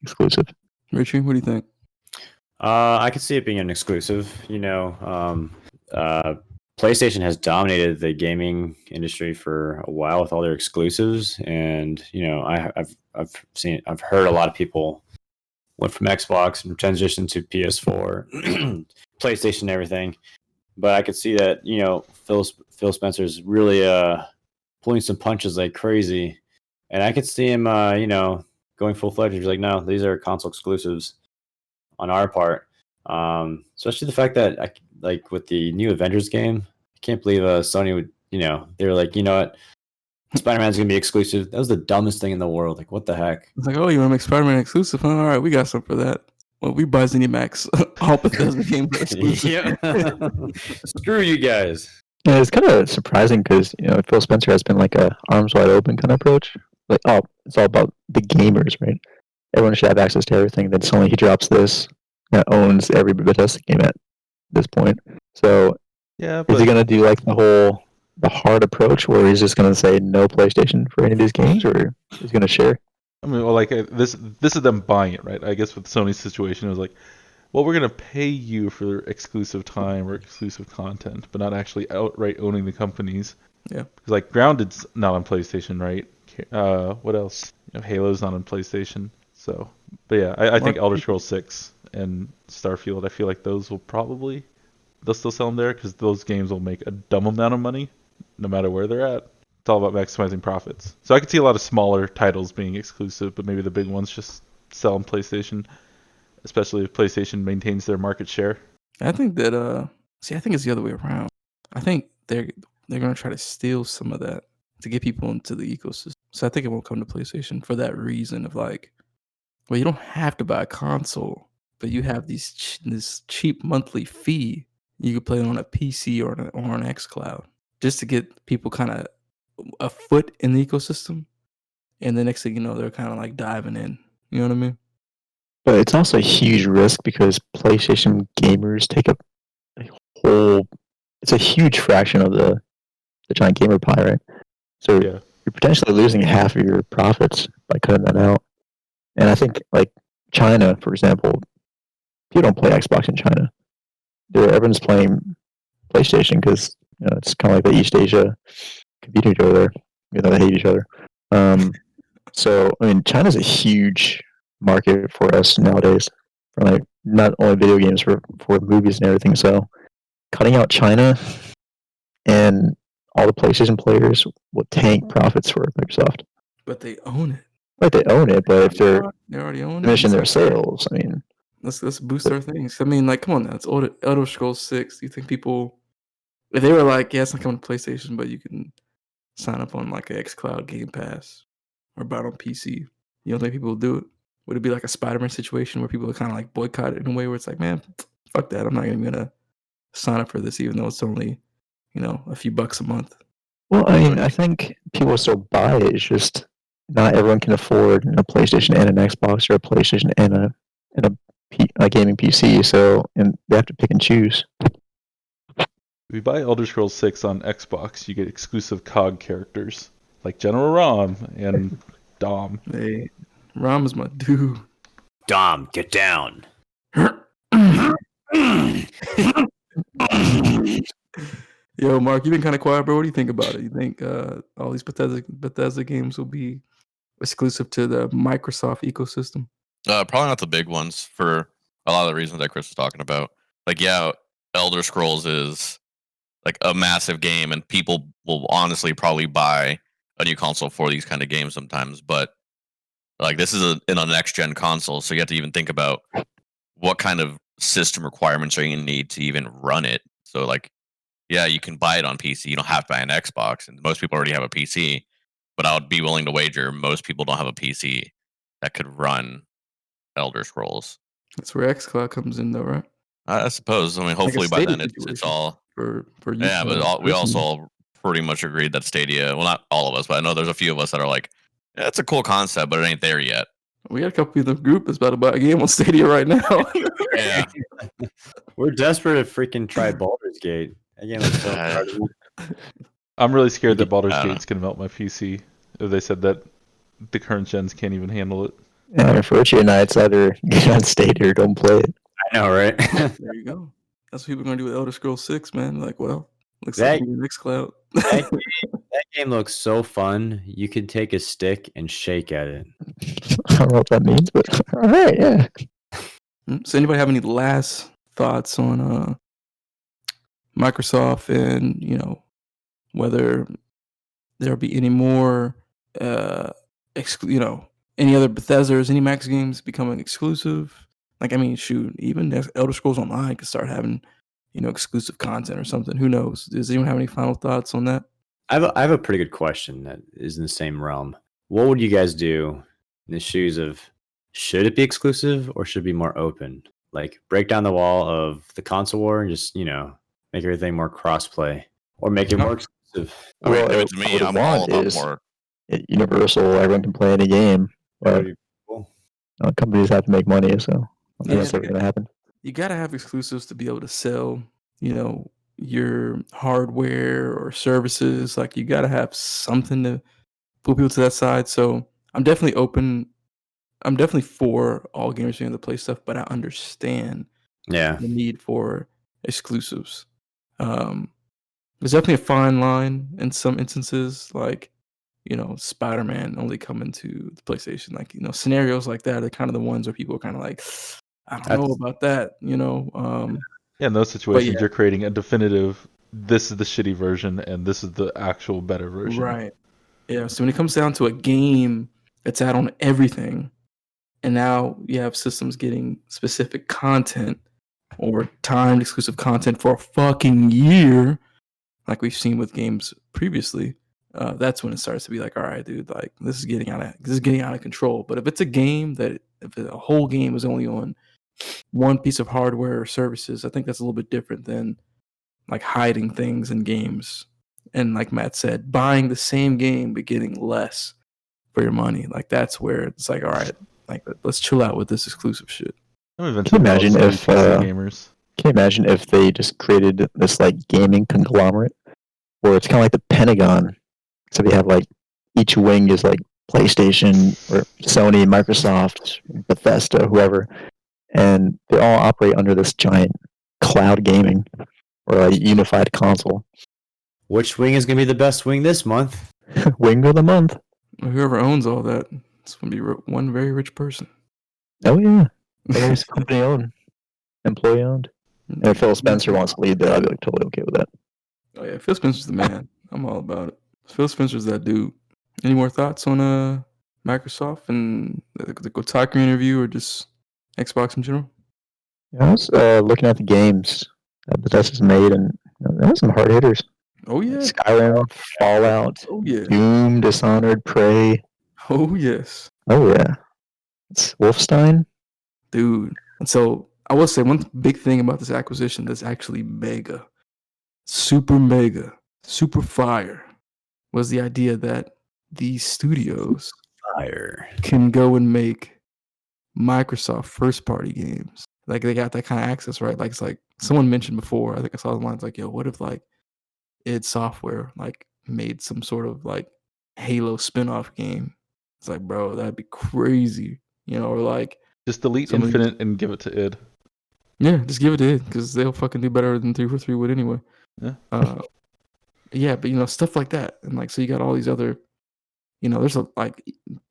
exclusive. Richie, what do you think? I could see it being an exclusive. PlayStation has dominated the gaming industry for a while with all their exclusives, and I've heard a lot of people went from Xbox and transitioned to PS4, PlayStation, and everything. But I could see that Phil Spencer's really pulling some punches like crazy, and I could see him going full fledged. He's like, no, these are console exclusives on our part. Especially the fact that like with the new Avengers game, I can't believe Sony would, they were like, you know what, Spider-Man's gonna be exclusive. That was the dumbest thing in the world. Like, what the heck? It's like, oh, you want to make Spider-Man exclusive? Huh? All right, we got some for that. Well, we buy ZeniMax. All Bethesda games are exclusive. Yeah. Screw you guys. Yeah, it's kind of surprising because Phil Spencer has been like a arms wide open kind of approach. Like, oh, it's all about the gamers, right? Everyone should have access to everything. Then suddenly he drops this that owns every Bethesda game at this point. So Yeah, is he but gonna do like the hard approach, where he's just gonna say no PlayStation for any of these games, or he's gonna share? I mean, well, like this is them buying it, right? I guess with Sony's situation, it was like, well, we're gonna pay you for exclusive time or exclusive content, but not actually outright owning the companies. Yeah. Because like Grounded's not on PlayStation, right? What else? Halo's not on PlayStation. So, but yeah, I think Elder Scrolls 6 and Starfield, I feel like they'll still sell them there because those games will make a dumb amount of money no matter where they're at. It's all about maximizing profits. So I could see a lot of smaller titles being exclusive, but maybe the big ones just sell on PlayStation, especially if PlayStation maintains their market share. I think that I think it's the other way around. I think they're gonna try to steal some of that to get people into the ecosystem. So I think it won't come to PlayStation for that reason of like, well, you don't have to buy a console, but you have this cheap monthly fee. You could play it on a PC or an xCloud just to get people kind of a foot in the ecosystem. And the next thing you know, they're kind of like diving in. You know what I mean? But it's also a huge risk because PlayStation gamers take up a whole. It's a huge fraction of the giant gamer pie, right? So Yeah. you're potentially losing half of your profits by cutting that out. And I think like China, for example, people don't play Xbox in China. Everyone's playing PlayStation because it's kind of like the East Asia community over there. They hate each other. So I mean, China's a huge market for us nowadays, for like not only video games, for movies and everything. So cutting out China and all the PlayStation players will tank profits for Microsoft. But they own it. Right, they own it, but if they're They already own it. diminishing their sales, I mean, Let's boost our things. I mean, like, come on now. It's Elder Scrolls 6. Do you think people, if they were like, yeah, it's not coming to PlayStation, but you can sign up on like a xCloud Game Pass or buy it on PC, you don't think people will do it? Would it be like a Spider-Man situation where people would kind of like boycott it in a way where it's like, man, fuck that. I'm not even going to sign up for this, even though it's only, a few bucks a month. well, I mean, I think people still buy it. It's just not everyone can afford a PlayStation and an Xbox or a PlayStation and a gaming PC. So, and they have to pick and choose. If you buy Elder Scrolls 6 on Xbox, you get exclusive COG characters like General Rom and Dom. Hey, Rom is my dude. Dom, get down. Yo, Mark, you've been kind of quiet, bro. What do you think about it? You think all these Bethesda games will be exclusive to the Microsoft ecosystem? Probably not the big ones for a lot of the reasons that Chris was talking about. Like, yeah, Elder Scrolls is like a massive game, and people will honestly probably buy a new console for these kind of games sometimes. But like, this is in a next gen console, so you have to even think about what kind of system requirements are you going to need to even run it. So like, yeah, you can buy it on PC. You don't have to buy an Xbox, and most people already have a PC. but I would be willing to wager most people don't have a PC that could run Elder Scrolls. That's where xCloud comes in, though, right? I suppose. I mean, Like a hopefully by Stadia then it's situation all. for you. Yeah, but we also personally. all pretty much agreed that Stadia. Well, not all of us, but I know there's a few of us that are like, yeah, it's a cool concept, but it ain't there yet. We got a couple people in the group that's about to buy a game on Stadia right now. Yeah. We're desperate to freaking try Baldur's Gate. That game looks so incredible. I'm really scared that Baldur's I don't Gate's gonna melt my PC. If they said that the current gens can't even handle it. Yeah, for Richie and I, it's either get on Stadia or don't play it. I know, right? There you go. That's what people are gonna do with Elder Scrolls 6, man. Like, well, looks That- like xCloud. that game looks so fun. You could take a stick and shake at it. I don't know what that means, but all right, yeah. So, anybody have any last thoughts on Microsoft and whether there'll be any more any other Bethesda's, any Max games becoming exclusive? Like, I mean, shoot, even Elder Scrolls Online could start having exclusive content or something. Who knows? Does anyone have any final thoughts on that? I have a pretty good question that is in the same realm. What would you guys do in the shoes of, should it be exclusive or should it be more open? Like, break down the wall of the console war and just, make everything more crossplay, or make it more exclusive. I mean, Well, if it's me, what I I'm all want about is- more. Universal, everyone can play any game, That but would be cool. companies have to make money, so I think Yeah. that's never gonna happen. You gotta have exclusives to be able to sell, your hardware or services. Like, you gotta have something to pull people to that side. So I'm definitely open. I'm definitely for all gamers being able to play stuff, but I understand Yeah. the need for exclusives. There's definitely a fine line in some instances, like Spider-Man only coming to the PlayStation. Like, scenarios like that are kind of the ones where people are kind of like, I don't know about that. Yeah, in those situations, yeah. you're creating a definitive. This is the shitty version, and this is the actual better version. Right. Yeah. So when it comes down to a game that's out on everything, and now you have systems getting specific content or timed exclusive content for a fucking year, like we've seen with games previously, that's when it starts to be like, all right, dude, like this is getting out of control. But if it's a game if a whole game is only on one piece of hardware or services, I think that's a little bit different than like hiding things in games. And like Matt said, buying the same game but getting less for your money. Like, that's where it's like, all right, like let's chill out with this exclusive shit. I'm eventually imagine follow if, some PC gamers. Can you imagine if they just created this like gaming conglomerate where it's kind of like the Pentagon? So they have like each wing is like PlayStation or Sony, Microsoft, Bethesda, whoever, and they all operate under this giant cloud gaming or a unified console. Which wing is going to be the best wing this month? Wing of the month. Whoever owns all that, it's going to be one very rich person. Oh yeah, it's company owned, employee owned. And if Phil Spencer wants to lead that, I'd be like totally okay with that. Oh yeah, Phil Spencer's the man. I'm all about it. Phil Spencer's that dude. Any more thoughts on Microsoft and the Kotaku interview, or just Xbox in general? Yeah, I was looking at the games that Bethesda's made, and there were some hard hitters. Oh yeah. Skyrim, Fallout, Oh yeah. Doom, Dishonored, Prey. Oh yes. Oh yeah, it's Wolfenstein. Dude. And so I will say one big thing about this acquisition that's actually super fire, was the idea that these studios Fire. can go and make Microsoft first party games. Like, they got that kind of access, right? Like, it's like someone mentioned before, I think I saw the lines like, yo, what if like id Software like made some sort of like Halo spin-off game? It's like, bro, that'd be crazy. Or like, Just delete Somebody- Infinite and give it to id. yeah, just give it to it, because they'll fucking do better than 343 would anyway. Yeah. Yeah, but stuff like that. And like, so you got all these other, there's like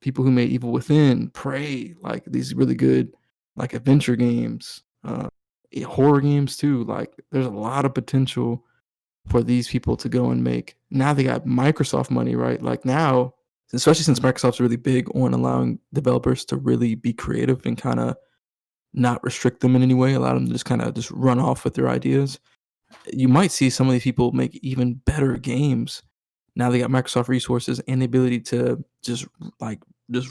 people who made Evil Within, Prey, like these really good like adventure games, horror games too. Like, there's a lot of potential for these people to go and make. Now they got Microsoft money, right? Like, now, especially since Microsoft's really big on allowing developers to really be creative and kind of not restrict them in any way, allow them to just kind of just run off with their ideas. You might see some of these people make even better games now they got Microsoft resources and the ability to just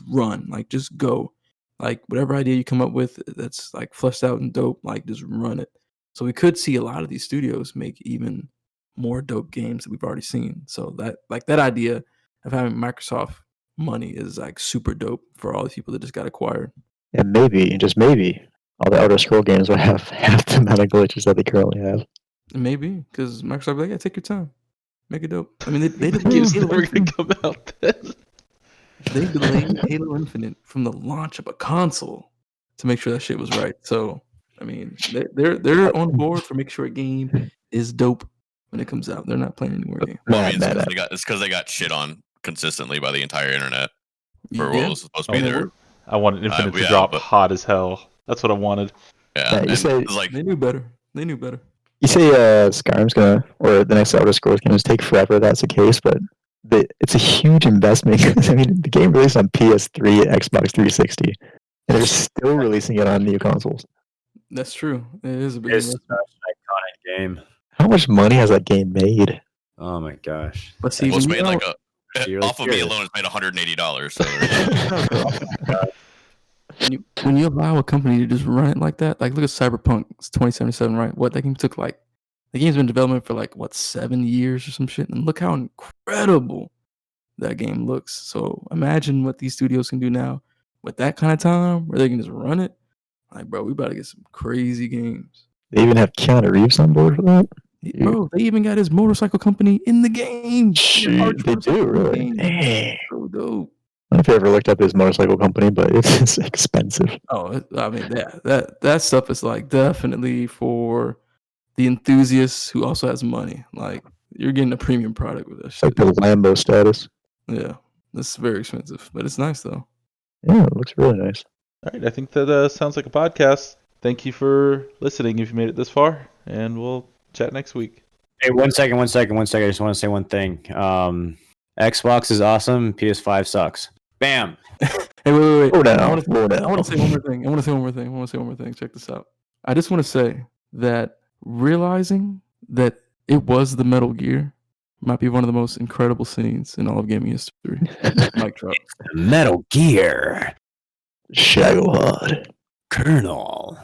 run, like just go. Like whatever idea you come up with that's like fleshed out and dope, like just run it. So we could see a lot of these studios make even more dope games that we've already seen. So that idea of having Microsoft money is like super dope for all the people that just got acquired. And maybe, just maybe, all the Elder Scroll games will have half the amount of glitches that they currently have. Maybe because Microsoft be like, yeah, take your time, make it dope. I mean, they The game's delayed never gonna come out then. they delayed Halo Infinite from the launch of a console to make sure that shit was right. So I mean, they're on board for making sure a game is dope when it comes out. They're not playing any more games. Well, I mean, it's because they got shit on consistently by the entire internet for what was supposed to be there. I wanted Infinite to drop hot as hell. That's what I wanted. Yeah, you say, like they knew better. They knew better. You say Skyrim's gonna, or the next Elder Scrolls game, take forever. That's the case, but it's a huge investment. I mean, the game released on PS3, Xbox 360, and they're still releasing it on new consoles. That's true. It is a big It's investment. such an iconic game. How much money has that game made? Oh my gosh. But see, it's when made you like off of me alone, it's made $180. So when you allow a company to just run it like that, like look at Cyberpunk 2077, right? What that game took the game's been in development for 7 years or some shit, and look how incredible that game looks. So imagine what these studios can do now with that kind of time, where they can just run it. Like, bro, we about to get some crazy games. They even have Keanu Reeves on board for that. Bro, they even got his motorcycle company in the game. Shoot, they do, really? Dang. So dope. I don't know if you ever looked up his motorcycle company, but it's expensive. Oh, I mean, that stuff is definitely for the enthusiasts who also has money. Like, you're getting a premium product with that shit. Like the Lambo status. Yeah, it's very expensive, but it's nice though. Yeah, it looks really nice. All right, I think that sounds like a podcast. Thank you for listening if you made it this far, and we'll chat next week. Hey, one second. I just want to say one thing. Xbox is awesome. PS5 sucks. Bam. Hey, wait. Slow down. I want to say one more thing. Check this out. I just want to say that realizing that it was the Metal Gear might be one of the most incredible scenes in all of gaming history. Mic drop. Metal Gear. Shadowhard. Colonel.